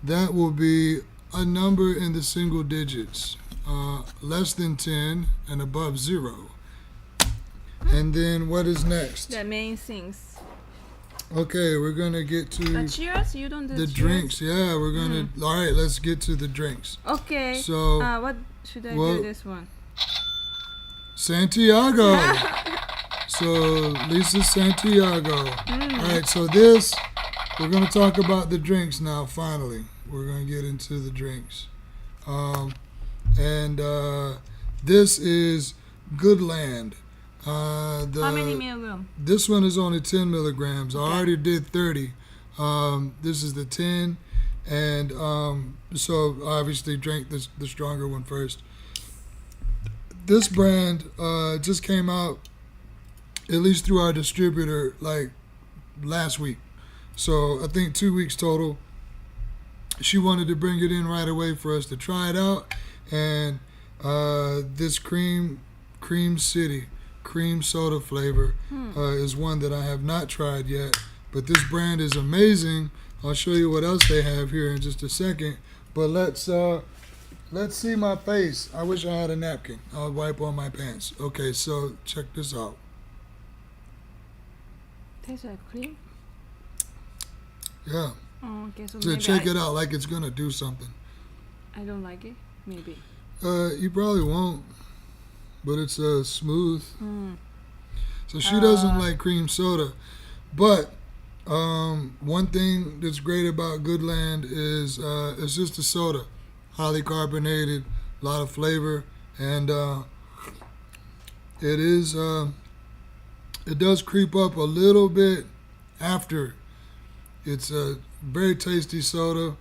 that will be a number in the single digits, less than 10 and above 0. And then what is next? The main things. Okay, we're gonna get to cheers? You don't do the cheers? Drinks. Yeah, we're gonna. All right, let's get to the drinks. Okay. So what should I do this one? Santiago. So Lisa Santiago. All right, so this, we're gonna talk about the drinks now. Finally, we're gonna get into the drinks, and this is Goodland. How many milligrams? This one is only 10 milligrams. I already did 30. This is the 10, and so obviously drank the stronger one first. This brand just came out, at least through our distributor, like last week. So I think 2 weeks total. She wanted to bring it in right away for us to try it out, and this cream City cream soda flavor is one that I have not tried yet, but this brand is amazing. I'll show you what else they have here in just a second, but let's see my face. I wish I had a napkin. I'll wipe on my pants. Okay, so check this out. Tastes like cream? Yeah. Oh, okay, so So check it out, like it's gonna do something. I don't like it, maybe. You probably won't, but it's smooth. So she doesn't like cream soda, but one thing that's great about Goodland is it's just a soda, highly carbonated, a lot of flavor, and it does creep up a little bit after it's very tasty soda.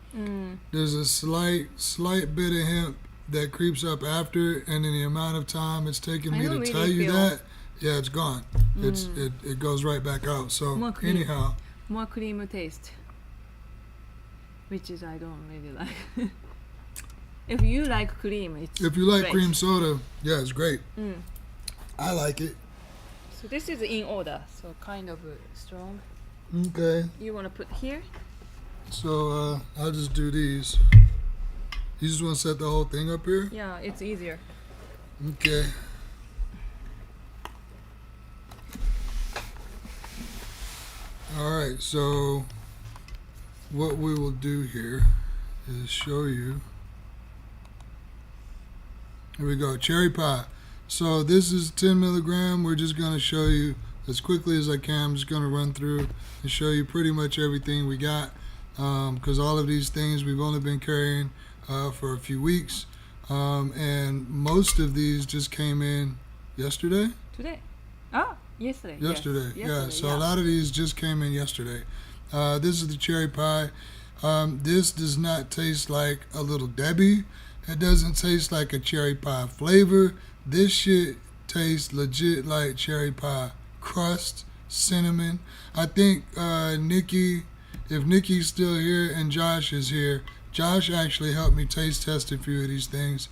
There's a slight bit of hemp that creeps up after, and in the amount of time it's taken I me to don't tell really you feel- that, yeah, it's gone. It goes right back out. So More cream. anyhow, More cream taste, which is I don't really like. If you like cream, it's if you like great. cream soda, yeah, it's great. I like it. So this is in order, so kind of strong. Okay, You want to put here? so I'll just do these. You just want to set the whole thing up here? Yeah, it's easier. Okay. All right, so what we will do here is show you. Here we go, cherry pie. So this is 10 milligram. We're just gonna show you as quickly as I can. I'm just gonna run through and show you pretty much everything we got, because all of these things we've only been carrying for a few weeks, and most of these just came in yesterday. Today? Ah, yesterday. yes. Yesterday, yeah. Yesterday, So a lot of these just came in yesterday. This is the cherry pie. This does not taste like a Little Debbie. It doesn't taste like a cherry pie flavor. This shit tastes legit like cherry pie crust, cinnamon. I think Nikki, if Nikki's still here and Josh is here, Josh actually helped me taste test a few of these things.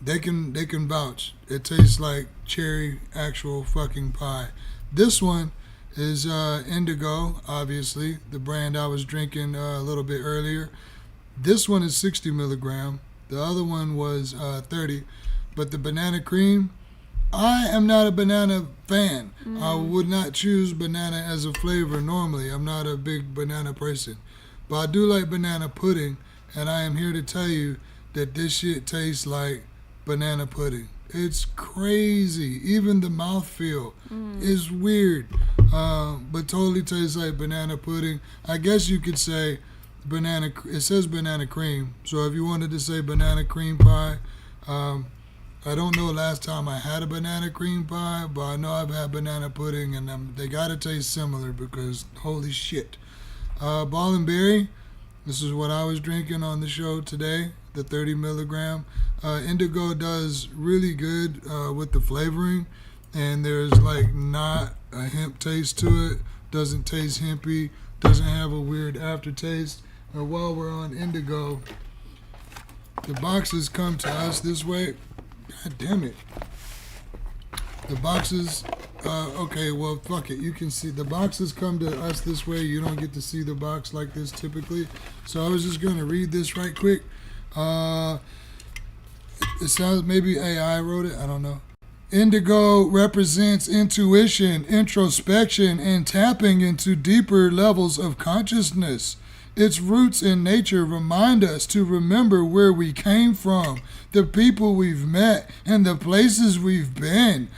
They can vouch. It tastes like cherry actual fucking pie. This one is Indigo, obviously, the brand I was drinking a little bit earlier. This one is 60 milligram. The other one was 30. But the banana cream, I am not a banana fan. I would not choose banana as a flavor normally. I'm not a big banana person. But I do like banana pudding, and I am here to tell you that this shit tastes like banana pudding. It's crazy. Even the mouthfeel is weird, but totally tastes like banana pudding. I guess you could say banana. It says banana cream, so if you wanted to say banana cream pie, I don't know last time I had a banana cream pie, but I know I've had banana pudding, and they gotta taste similar because holy shit. Ball and berry. This is what I was drinking on the show today, the 30 milligram. Indigo does really good with the flavoring, and there's like not a hemp taste to it. Doesn't taste hempy. Doesn't have a weird aftertaste. And while we're on Indigo, the boxes come to us this way. God damn it. The boxes, okay, well, fuck it. You can see the boxes come to us this way. You don't get to see the box like this typically. So I was just going to read this right quick. It sounds, maybe AI wrote it. I don't know. Indigo represents intuition, introspection, and tapping into deeper levels of consciousness. Its roots in nature remind us to remember where we came from, the people we've met, and the places we've been.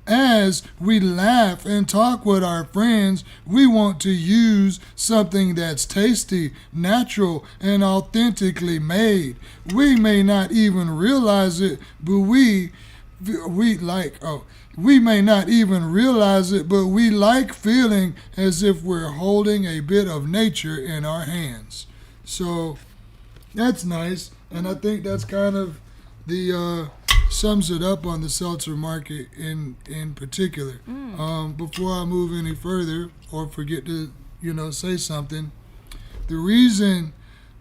As we laugh and talk with our friends, we want to use something that's tasty, natural, and authentically made. We may not even realize it, but we may not even realize it, but we like feeling as if we're holding a bit of nature in our hands. So that's nice, and I think that's kind of the sums it up on the seltzer market in particular. Before I move any further or forget to say something, the reason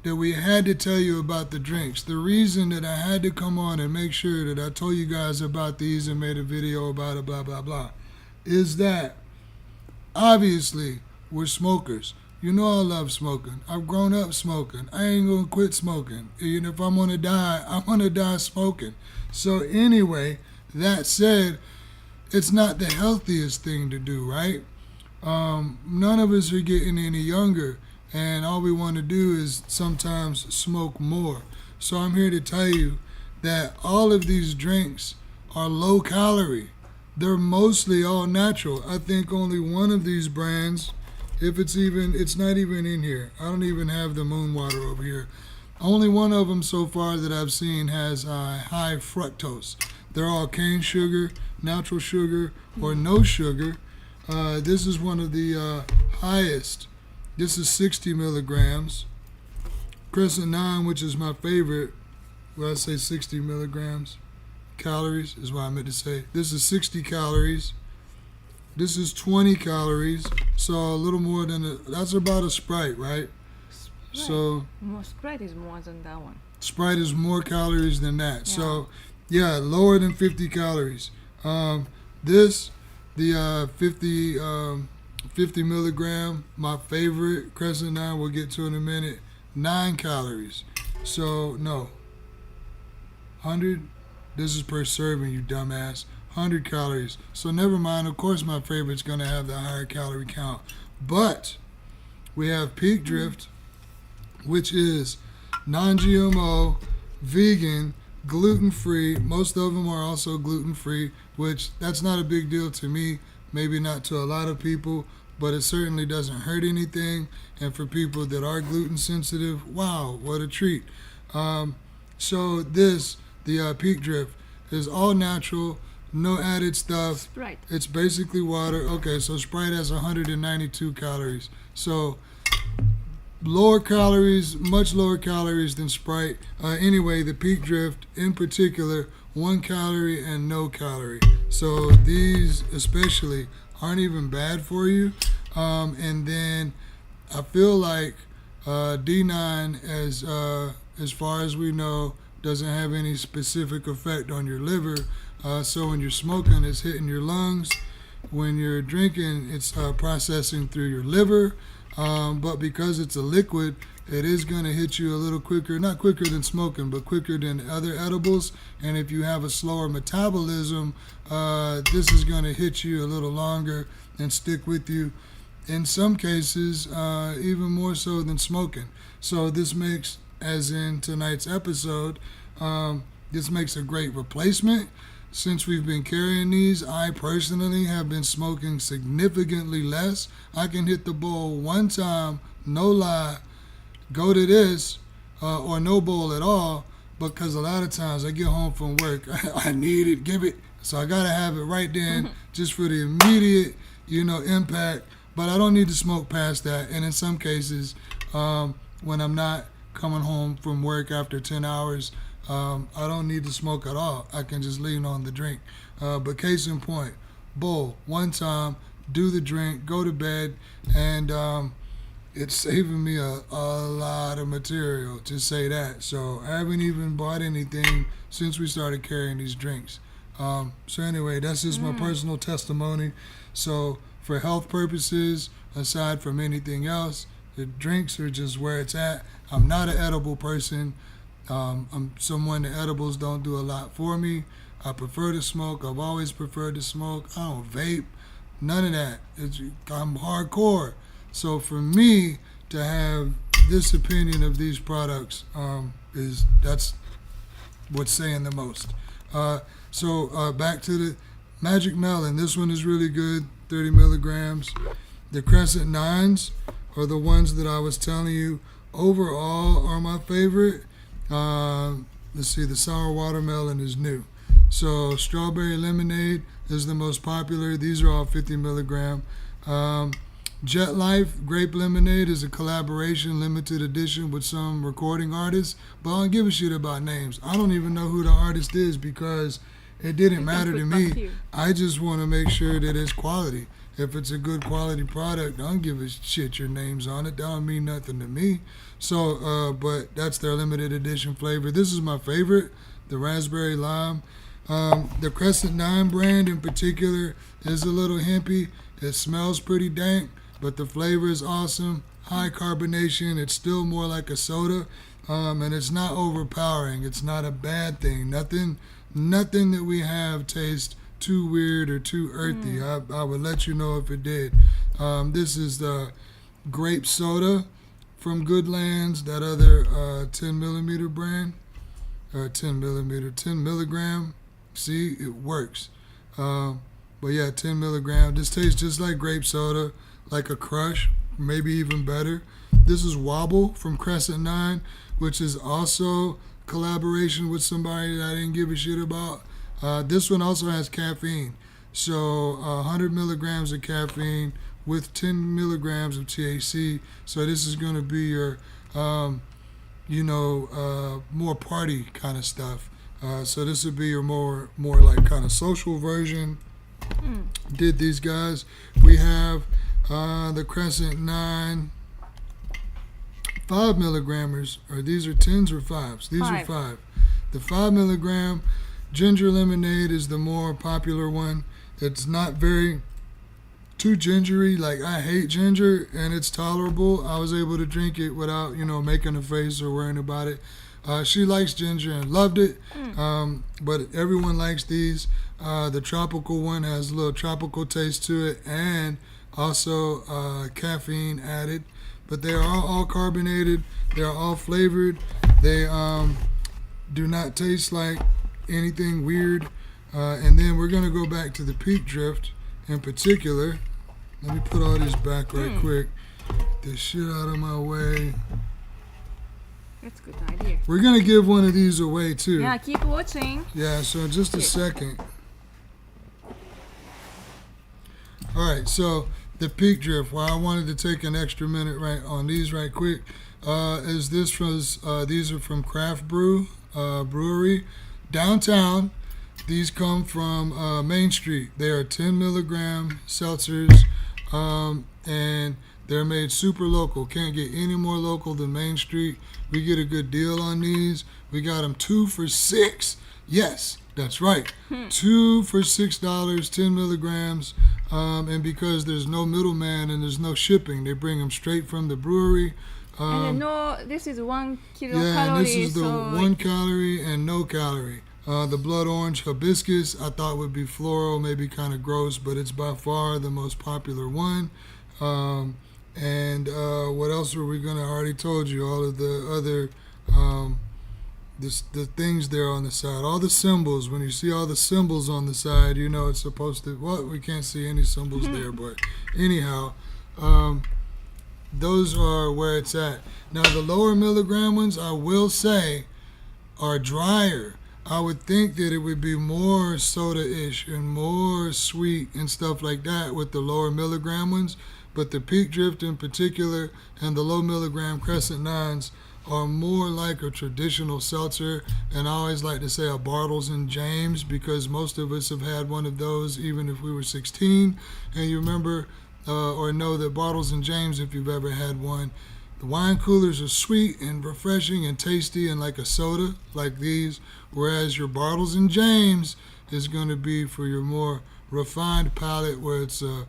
that we had to tell you about the drinks, the reason that I had to come on and make sure that I told you guys about these and made a video about it, blah blah blah, is that obviously we're smokers. You know I love smoking. I've grown up smoking. I ain't gonna quit smoking. And if I'm gonna die, I'm gonna die smoking. So anyway, that said, it's not the healthiest thing to do, right? None of us are getting any younger, and all we want to do is sometimes smoke more. So I'm here to tell you that all of these drinks are low calorie. They're mostly all natural. I think only one of these brands, if it's not even in here. I don't even have the Moon Water over here. Only one of them so far that I've seen has high fructose. They're all cane sugar, natural sugar, or no sugar. This is one of the highest This is 60 milligrams. Crescent 9, which is my favorite, well, I say 60 milligrams. Calories is what I meant to say. This is 60 calories. This is 20 calories. So a little more than that's about a Sprite, right? So Sprite is more than that one. Sprite is more calories than that. So yeah, lower than 50 calories. This, the 50 milligram, my favorite, Crescent 9, we'll get to in a minute, 9 calories. So no, 100, this is per serving, you dumbass. 100 calories. So never mind, of course my favorite's going to have the higher calorie count. But we have Peak Drift, which is non-GMO, vegan, gluten-free. Most of them are also gluten-free, which that's not a big deal to me, maybe not to a lot of people, but it certainly doesn't hurt anything. And for people that are gluten sensitive, wow, what a treat. So this, the Peak Drift, is all natural, no added stuff. Sprite. It's basically water. Okay, so Sprite has 192 calories. So lower calories, much lower calories than Sprite. Anyway, the Peak Drift in particular, 1 calorie and no calorie. So these especially aren't even bad for you. And then I feel like D9, as far as we know, doesn't have any specific effect on your liver. So when you're smoking, it's hitting your lungs. When you're drinking, it's processing through your liver. But because it's a liquid, it is going to hit you a little quicker, not quicker than smoking, but quicker than other edibles. And if you have a slower metabolism, this is going to hit you a little longer and stick with you. In some cases, even more so than smoking. So this makes, as in tonight's episode, this makes a great replacement. Since we've been carrying these, I personally have been smoking significantly less. I can hit the bowl one time, no lie, go to this, or no bowl at all, because a lot of times I get home from work, I need it, give it, so I gotta have it right then, just for the immediate, impact. But I don't need to smoke past that. And in some cases, when I'm not coming home from work after 10 hours, I don't need to smoke at all. I can just lean on the drink. But case in point, bowl, one time, do the drink, go to bed, and it's saving me a lot of material, to say that. So I haven't even bought anything since we started carrying these drinks. So anyway, that's just my personal testimony. So for health purposes, aside from anything else, the drinks are just where it's at. I'm not an edible person. I'm someone that edibles don't do a lot for me. I prefer to smoke. I've always preferred to smoke. I don't vape. None of that. I'm hardcore. So for me to have this opinion of these products, that's what's saying the most. So back to the Magic Melon. This one is really good, 30 milligrams. The Crescent 9s are the ones that I was telling you overall are my favorite. Let's see, the sour watermelon is new. So strawberry lemonade is the most popular. These are all 50 milligram. Jet Life Grape Lemonade is a collaboration, limited edition with some recording artists, but I don't give a shit about names. I don't even know who the artist is because it didn't matter to me. I just want to make sure that it's quality. If it's a good quality product, I don't give a shit your name's on it. That don't mean nothing to me. So, but that's their limited edition flavor. This is my favorite, the raspberry lime. The Crescent 9 brand in particular is a little hempy. It smells pretty dank, but the flavor is awesome. High carbonation. It's still more like a soda, and it's not overpowering. It's not a bad thing. Nothing that we have tastes too weird or too earthy. I would let you know if it did. This is the grape soda from Goodlands, that other 10 millimeter brand, or 10 milligram. See, it works. But yeah, 10 milligram. This tastes just like grape soda, like a Crush, maybe even better. This is Wobble from Crescent 9, which is also collaboration with somebody that I didn't give a shit about. This one also has caffeine. So 100 milligrams of caffeine, with 10 milligrams of THC. So this is going to be your, more party kind of stuff. So this would be your more like kind of social version. Did these guys? We have the Crescent 9, 5 milligrammers. Or these are 10s or 5s? These are 5. The 5 milligram ginger lemonade is the more popular one. It's not very too gingery. Like, I hate ginger, and it's tolerable. I was able to drink it without, making a face or worrying about it. She likes ginger and loved it, but everyone likes these. The tropical one has a little tropical taste to it, and also caffeine added. But they are all carbonated. They are all flavored. They do not taste like anything weird. And then we're going to go back to the Peak Drift in particular. Let me put all this back right quick. Get this shit out of my way. That's a good idea. We're going to give one of these away too. Yeah, keep watching. Yeah, so in just a second. All right, so the Peak Drift, why I wanted to take an extra minute right on these right quick, is this was these are from Craft Brewery downtown. These come from Main Street. They are 10 milligram seltzers, and they're made super local. Can't get any more local than Main Street. We get a good deal on these. We got them 2 for $6. Yes, that's right. 2 for $6, 10 milligrams. And because there's no middleman and there's no shipping, they bring them straight from the brewery. And this is 1 kilocalorie. Yeah, and this is the so 1 calorie and no calorie. The blood orange hibiscus I thought would be floral, maybe kind of gross, but it's by far the most popular one. And what else were we gonna? I already told you all of the other the things there on the side, all the symbols. When you see all the symbols on the side, you know it's supposed to. Well, we can't see any symbols there, but anyhow, those are where it's at. Now the lower milligram ones, I will say, are drier. I would think that it would be more soda-ish and more sweet and stuff like that with the lower milligram ones, but the Peak Drift in particular and the low milligram Crescent 9s are more like a traditional seltzer, and I always like to say a Bartles and James because most of us have had one of those even if we were 16, and you remember or know that Bartles and James, if you've ever had one, the wine coolers are sweet and refreshing and tasty and like a soda like these, whereas your Bartles and James is going to be for your more refined palate where it's a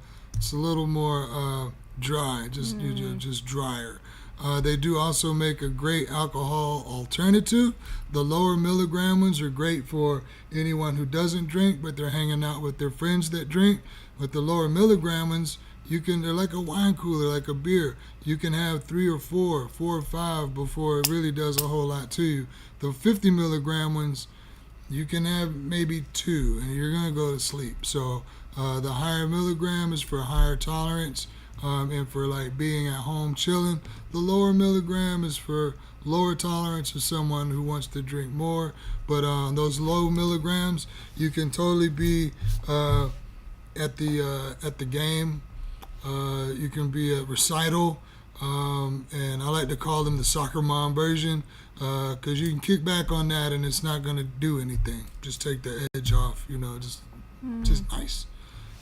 little more dry, just drier. They do also make a great alcohol alternative. The lower milligram ones are great for anyone who doesn't drink, but they're hanging out with their friends that drink. With the lower milligram ones, they're like a wine cooler, like a beer. You can have 3 or 4 or 5 before it really does a whole lot to you. The 50 milligram ones, you can have maybe 2 and you're gonna go to sleep. So the higher milligram is for higher tolerance and for like being at home chilling. The lower milligram is for lower tolerance for someone who wants to drink more. But those low milligrams, you can totally be at the game. You can be at recital, and I like to call them the soccer mom version because you can kick back on that and it's not going to do anything. Just take the edge off, just nice.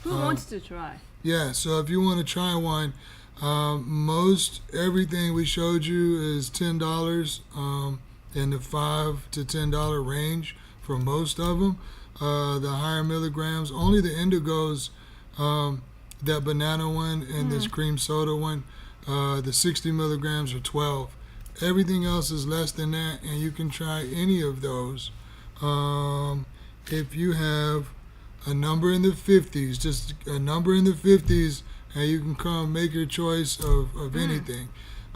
Who wants to try? Yeah, so if you want to try one, most everything we showed you is $10 in the $5 to $10 range for most of them. The higher milligrams, only the indigos, that banana one and this cream soda one, the 60 milligrams are $12. Everything else is less than that, and you can try any of those. If you have a number in the 50s, just a number in the 50s, and you can come make your choice of anything.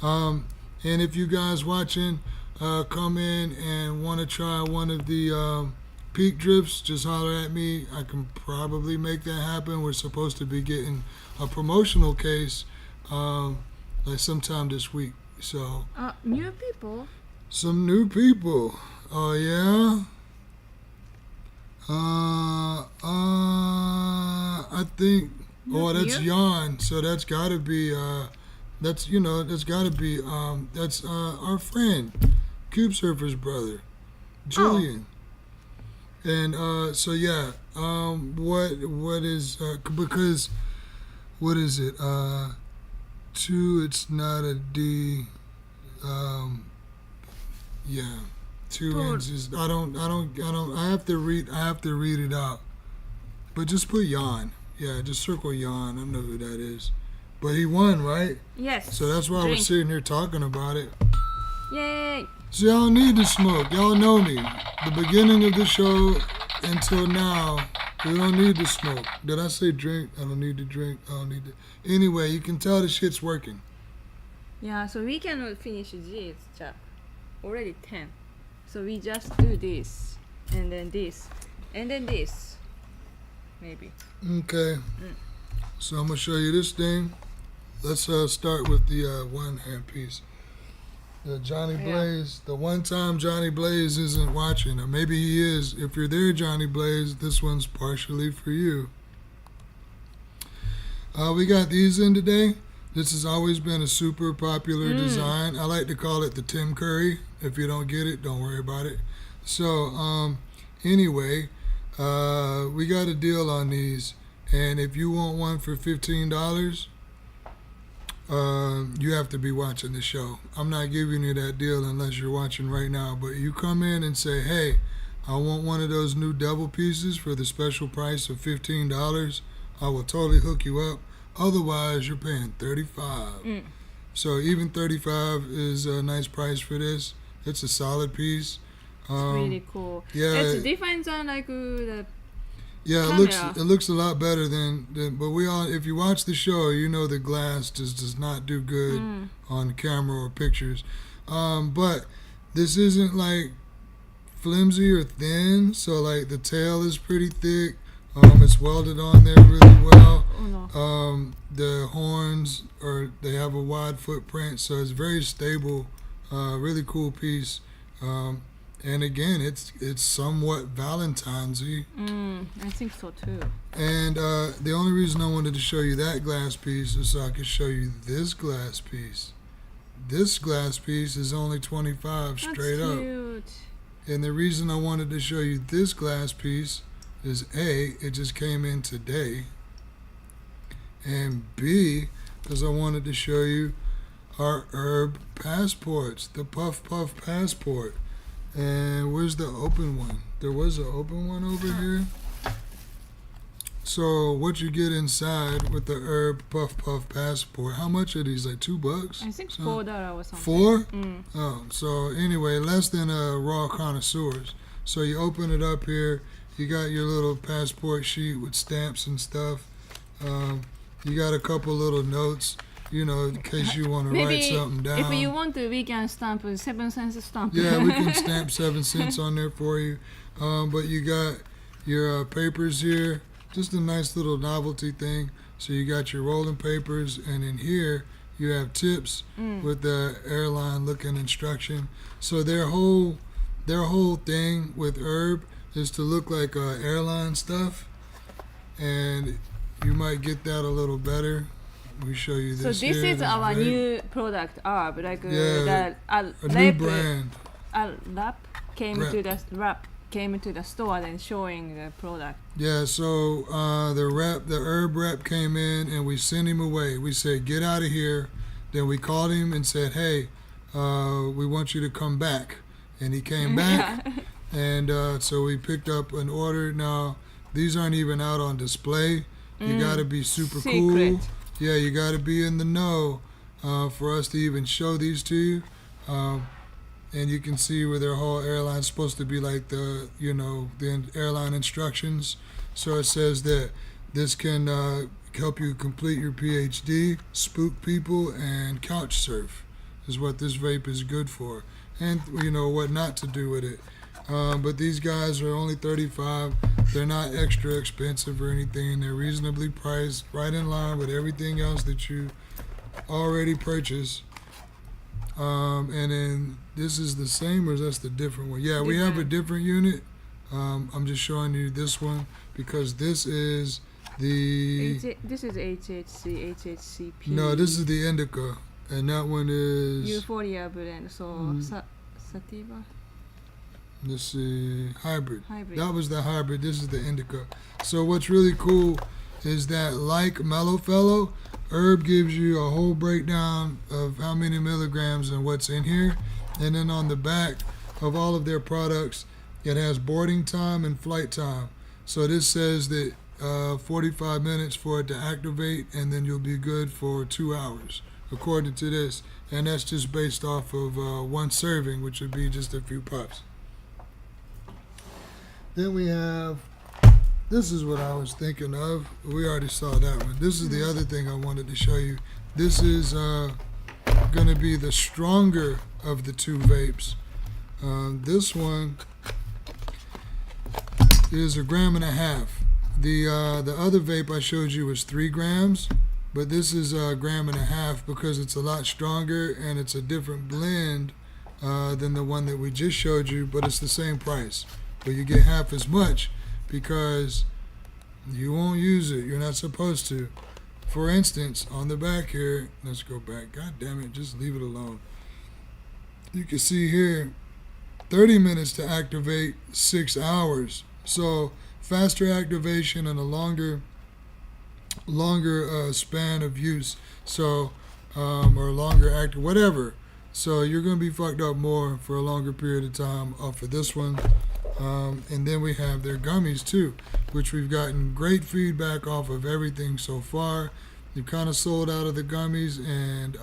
And if you guys watching come in and want to try one of the Peak Drifts, just holler at me. I can probably make that happen. We're supposed to be getting a promotional case like sometime this week. So new people? Some new people. Oh yeah? I think Oh, that's New? Jan. So that's gotta be that's our friend, Cube Surfer's brother, Julian. And so yeah, what is because what is it? Two. It's not a D. Yeah, two Tol- ends is. I don't. I have to read. It out. But just put Jan. Yeah, just circle Jan. I know who that is. But he won, right? Yes. So that's why we're Drink. sitting here talking about it. Yay. So y'all need to smoke. Y'all know me. The beginning of the show until now, we don't need to smoke. Did I say drink? I don't need to drink. I don't need to. Anyway, you can tell the shit's working. Yeah, so we cannot finish this chap. Already 10. So we just do this, and then this, and then this. Maybe. Okay. So I'm gonna show you this thing. Let's start with the one hand piece. The Johnny Blaze. The one time Johnny Blaze isn't watching, or maybe he is. If you're there, Johnny Blaze, this one's partially for you. We got these in today. This has always been a super popular design. I like to call it the Tim Curry. If you don't get it, don't worry about it. So anyway, we got a deal on these, and if you want one for $15, you have to be watching the show. I'm not giving you that deal unless you're watching right now. But you come in and say, hey, I want one of those new double pieces for the special price of $15. I will totally hook you up. Otherwise, you're paying $35. So even $35 is a nice price for this. It's a solid piece. It's really cool. Yeah. It's different than like the Yeah, camera. it looks a lot better than but we all, if you watch the show, you know the glass does not do good on camera or pictures. But this isn't like flimsy or thin, so like the tail is pretty thick. It's welded on there really well. Oh no. The horns they have a wide footprint, so it's very stable. Really cool piece. And again, it's somewhat Valentine's-y. I think so too. And the only reason I wanted to show you that glass piece is so I could show you this glass piece. This glass piece is only $25 straight That's up. cute. And the reason I wanted to show you this glass piece is A, it just came in today. And B, because I wanted to show you our herb passports, the Puff Puff passport. And where's the open one? There was an open one over here. So what you get inside with the herb Puff Puff passport? How much are these? Like $2? I think $4 or something. 4? Oh, so anyway, less than raw connoisseurs. So you open it up here. You got your little passport sheet with stamps and stuff. You got a couple little notes, in case you want to write Maybe something down. if you want to, we can stamp 7 cents stamp. Yeah, we can stamp 7 cents on there for you. But you got your papers here, just a nice little novelty thing. So you got your rolling papers, and in here you have tips with the airline looking instruction. So their whole thing with herb is to look like airline stuff, and you might get that a little better. We show you So this. this here, is this our vape. new product, herb, like Yeah, the a new brand. wrap came to the store and showing the product. Yeah, so the herb rep came in and we sent him away. We said, get out of here. Then we called him and said, hey, we want you to come back. And he came back. And so we picked up an order. Now, these aren't even out on display. You got to be super cool. Yeah, you got to be in the know for us to even show these to you. And you can see where their whole airline's supposed to be like the airline instructions. So it says that this can help you complete your PhD, spook people, and couch surf is what this vape is good for. And, what not to do with it. But these guys are only $35. They're not extra expensive or anything. They're reasonably priced, right in line with everything else that you already purchased. And then this is the same, or is that the different one? Yeah, we have a different unit. I'm just showing you this one because this is This is HHC, HHCP. No, this is the indica, and that one is Euphoria blend. So sativa. Let's see, hybrid. Hybrid. That was the hybrid. This is the indica. So what's really cool is that, like Mellow Fellow, Herb gives you a whole breakdown of how many milligrams and what's in here, and then on the back of all of their products, it has boarding time and flight time. So this says that 45 minutes for it to activate, and then you'll be good for 2 hours, according to this. And that's just based off of one serving, which would be just a few puffs. Then we have, this is what I was thinking of. We already saw that one. This is the other thing I wanted to show you. This is going to be the stronger of the two vapes. This one is 1.5 grams. The other vape I showed you was 3 grams, but this is 1.5 grams because it's a lot stronger and it's a different blend than the one that we just showed you, but it's the same price. But you get half as much because you won't use it. You're not supposed to. For instance, on the back here, let's go back. God damn it, just leave it alone. You can see here, 30 minutes to activate, 6 hours. So faster activation and a longer span of use. So or longer whatever. So you're gonna be fucked up more for a longer period of time off of this one. And then we have their gummies too, which we've gotten great feedback off of everything so far. We've kind of sold out of the gummies and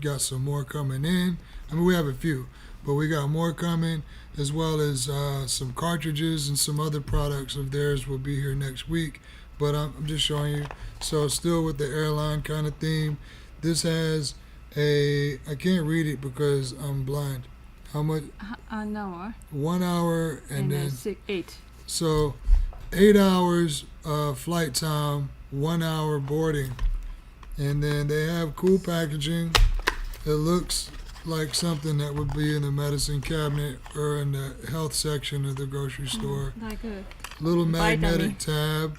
got some more coming in. I mean, we have a few, but we got more coming, as well as some cartridges and some other products of theirs will be here next week. But I'm just showing you. So still with the airline kind of theme. This has I can't read it because I'm blind. How much? An hour. 1 hour and then 8. So 8 hours flight time, 1 hour boarding. And then they have cool packaging. It looks like something that would be in the medicine cabinet or in the health section of the grocery store. Like a Little vitamin. magnetic tab.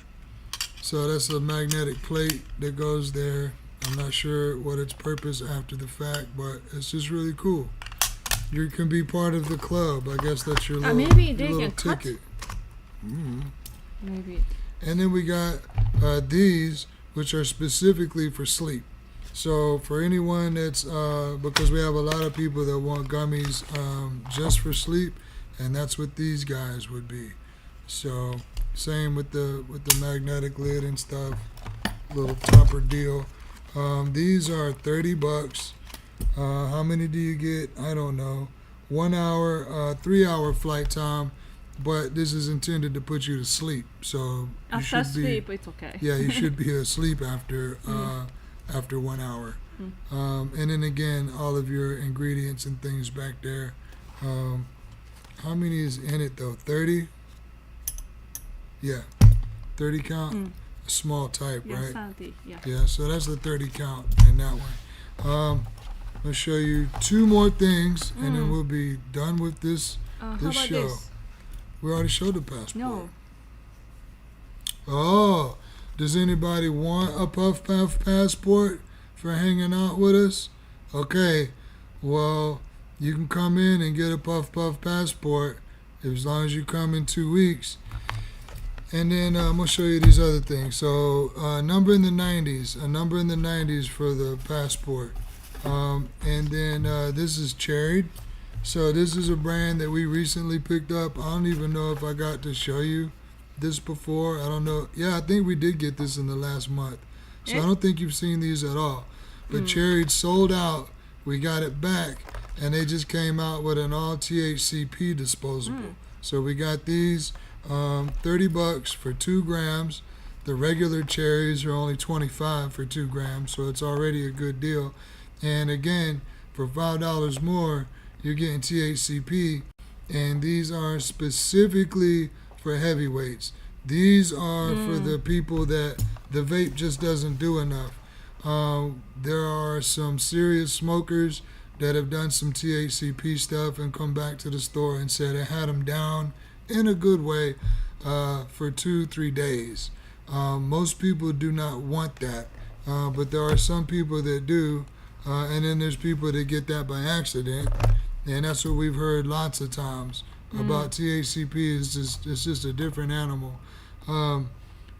So that's a magnetic plate that goes there. I'm not sure what its purpose after the fact, but it's just really cool. You can be part of the club. I guess that's your little, maybe they your little can cut. ticket. Maybe. And then we got these, which are specifically for sleep. So for anyone that's, because we have a lot of people that want gummies just for sleep, and that's what these guys would be. So same with the magnetic lid and stuff, little topper deal. These are $30. How many do you get? I don't know. 1 hour, 3 hour flight time, but this is intended to put you to sleep. So you After should sleep, it's okay. Yeah, you should be asleep after 1 hour. And then again, all of your ingredients and things back there. How many is in it though? 30? Yeah, 30 count. Small type, Yeah, right? 30. Yeah. Yeah, so that's the 30 count in that one. I'll show you 2 more things, and then we'll be done with this How about show. this? We already showed the passport. No. Oh, does anybody want a Puff Puff passport for hanging out with us? Okay, well, you can come in and get a Puff Puff passport as long as you come in 2 weeks. And then I'm going to show you these other things. So a number in the 90s for the passport. And then this is Cherried. So this is a brand that we recently picked up. I don't even know if I got to show you this before. I don't know. Yeah, I think we did get this in the last month. So I don't think you've seen these at all. But Cherried sold out. We got it back. And they just came out with an all THCP disposable. So we got these. $30 for 2 grams. The regular cherries are only $25 for 2 grams, so it's already a good deal. And again, for $5 more, you're getting THCP, and these are specifically for heavyweights. These are for the people that the vape just doesn't do enough. There are some serious smokers that have done some THCP stuff and come back to the store and said it had them down in a good way for 2-3 days. Most people do not want that, but there are some people that do, and then there's people that get that by accident, and that's what we've heard lots of times about THCP. It's just a different animal.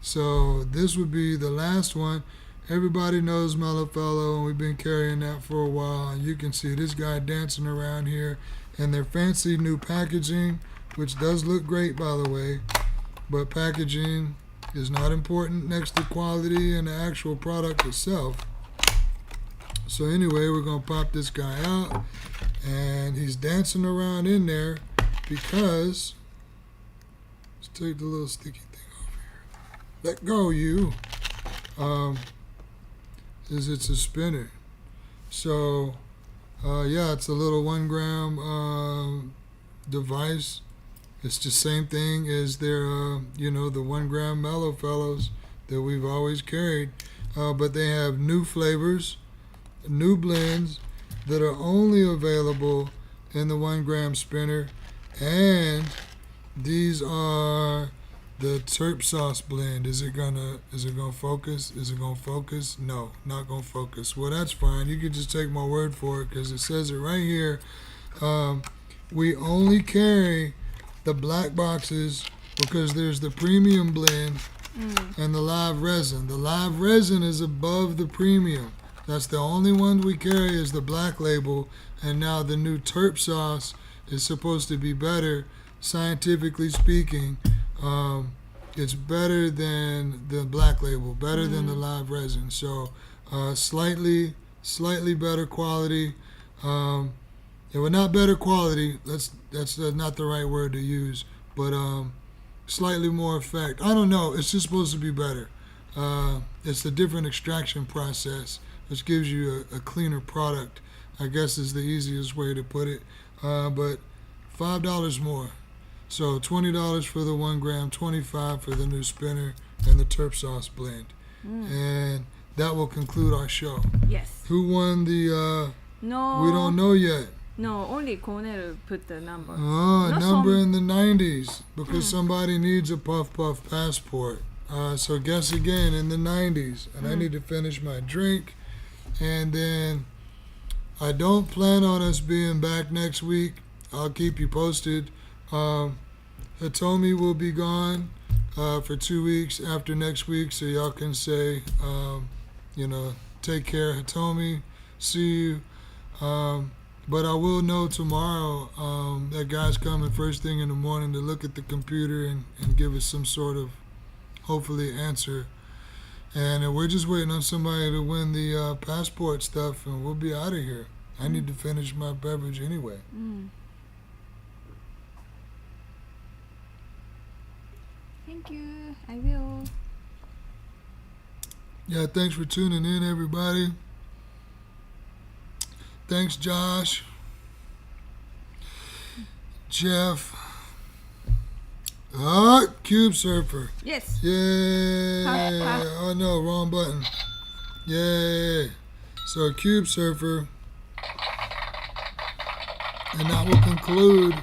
So this would be the last one. Everybody knows Mellow Fellow, and we've been carrying that for a while. And you can see this guy dancing around here, and their fancy new packaging, which does look great, by the way. But packaging is not important next to quality and the actual product itself. So anyway, we're going to pop this guy out, and he's dancing around in there because, let's take the little sticky thing off here. Let go, you. It's a spinner. So, yeah, it's a little 1 gram device. It's the same thing as their, the 1 gram Mellow Fellows that we've always carried. But they have new flavors, new blends that are only available in the 1 gram spinner. And these are the Terp Sauce blend. Is it gonna focus? Is it gonna focus? No, not gonna focus. Well, that's fine. You can just take my word for it because it says it right here. We only carry the black boxes because there's the premium blend and the live resin. The live resin is above the premium. That's the only one we carry is the black label, and now the new Terp Sauce is supposed to be better, scientifically speaking. It's better than the black label, better than the live resin. So slightly better quality. Well, not better quality. That's not the right word to use, but slightly more effect. I don't know. It's just supposed to be better. It's a different extraction process, which gives you a cleaner product, I guess is the easiest way to put it. But $5 more. So $20 for the 1 gram, $25 for the new spinner and the Terp Sauce blend. And that will conclude our show. Yes. Who won the, No. we don't know yet. No, only Cornell put the number. Oh, a number in the 90s because somebody needs a Puff Puff passport. So guess again in the 90s. And I need to finish my drink. And then I don't plan on us being back next week. I'll keep you posted. Hitomi will be gone for 2 weeks after next week. So y'all can say, take care, Hitomi. See you. But I will know tomorrow that guy's coming first thing in the morning to look at the computer and give us some sort of, hopefully, answer. And we're just waiting on somebody to win the passport stuff, and we'll be out of here. I need to finish my beverage anyway. Thank you. I will. Yeah, thanks for tuning in, everybody. Thanks, Josh, Jeff. Cube Surfer. Yes. Yay. Oh no, wrong button. Yay. So Cube Surfer. And that will conclude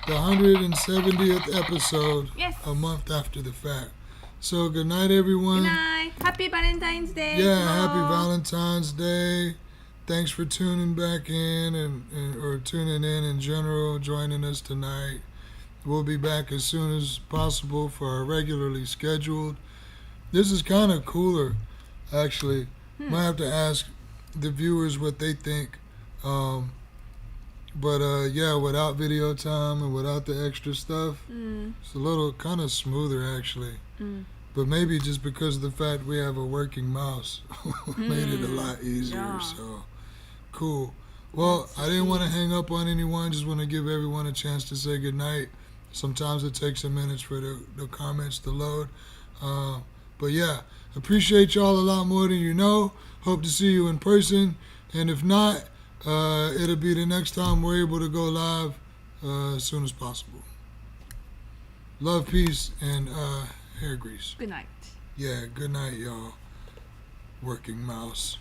the 170th episode. Yes. A month after the fact. So good night, everyone. Good night. Happy Valentine's Day. Yeah, tomorrow. happy Valentine's Day. Thanks for tuning back in or tuning in general, joining us tonight. We'll be back as soon as possible for our regularly scheduled. This is kind of cooler, actually. Might have to ask the viewers what they think. But yeah, without video time and without the extra stuff, it's a little kind of smoother, actually. But maybe just because of the fact we have a working mouse made it a lot easier. Yeah. So cool. Well, I didn't want to hang up on anyone. Just want to give everyone a chance to say goodnight. Sometimes it takes a minute for the comments to load. But yeah, appreciate y'all a lot more than you know. Hope to see you in person. And if not, it'll be the next time we're able to go live as soon as possible. Love, peace, and hair grease. Good night. Yeah, good night, y'all. Working mouse.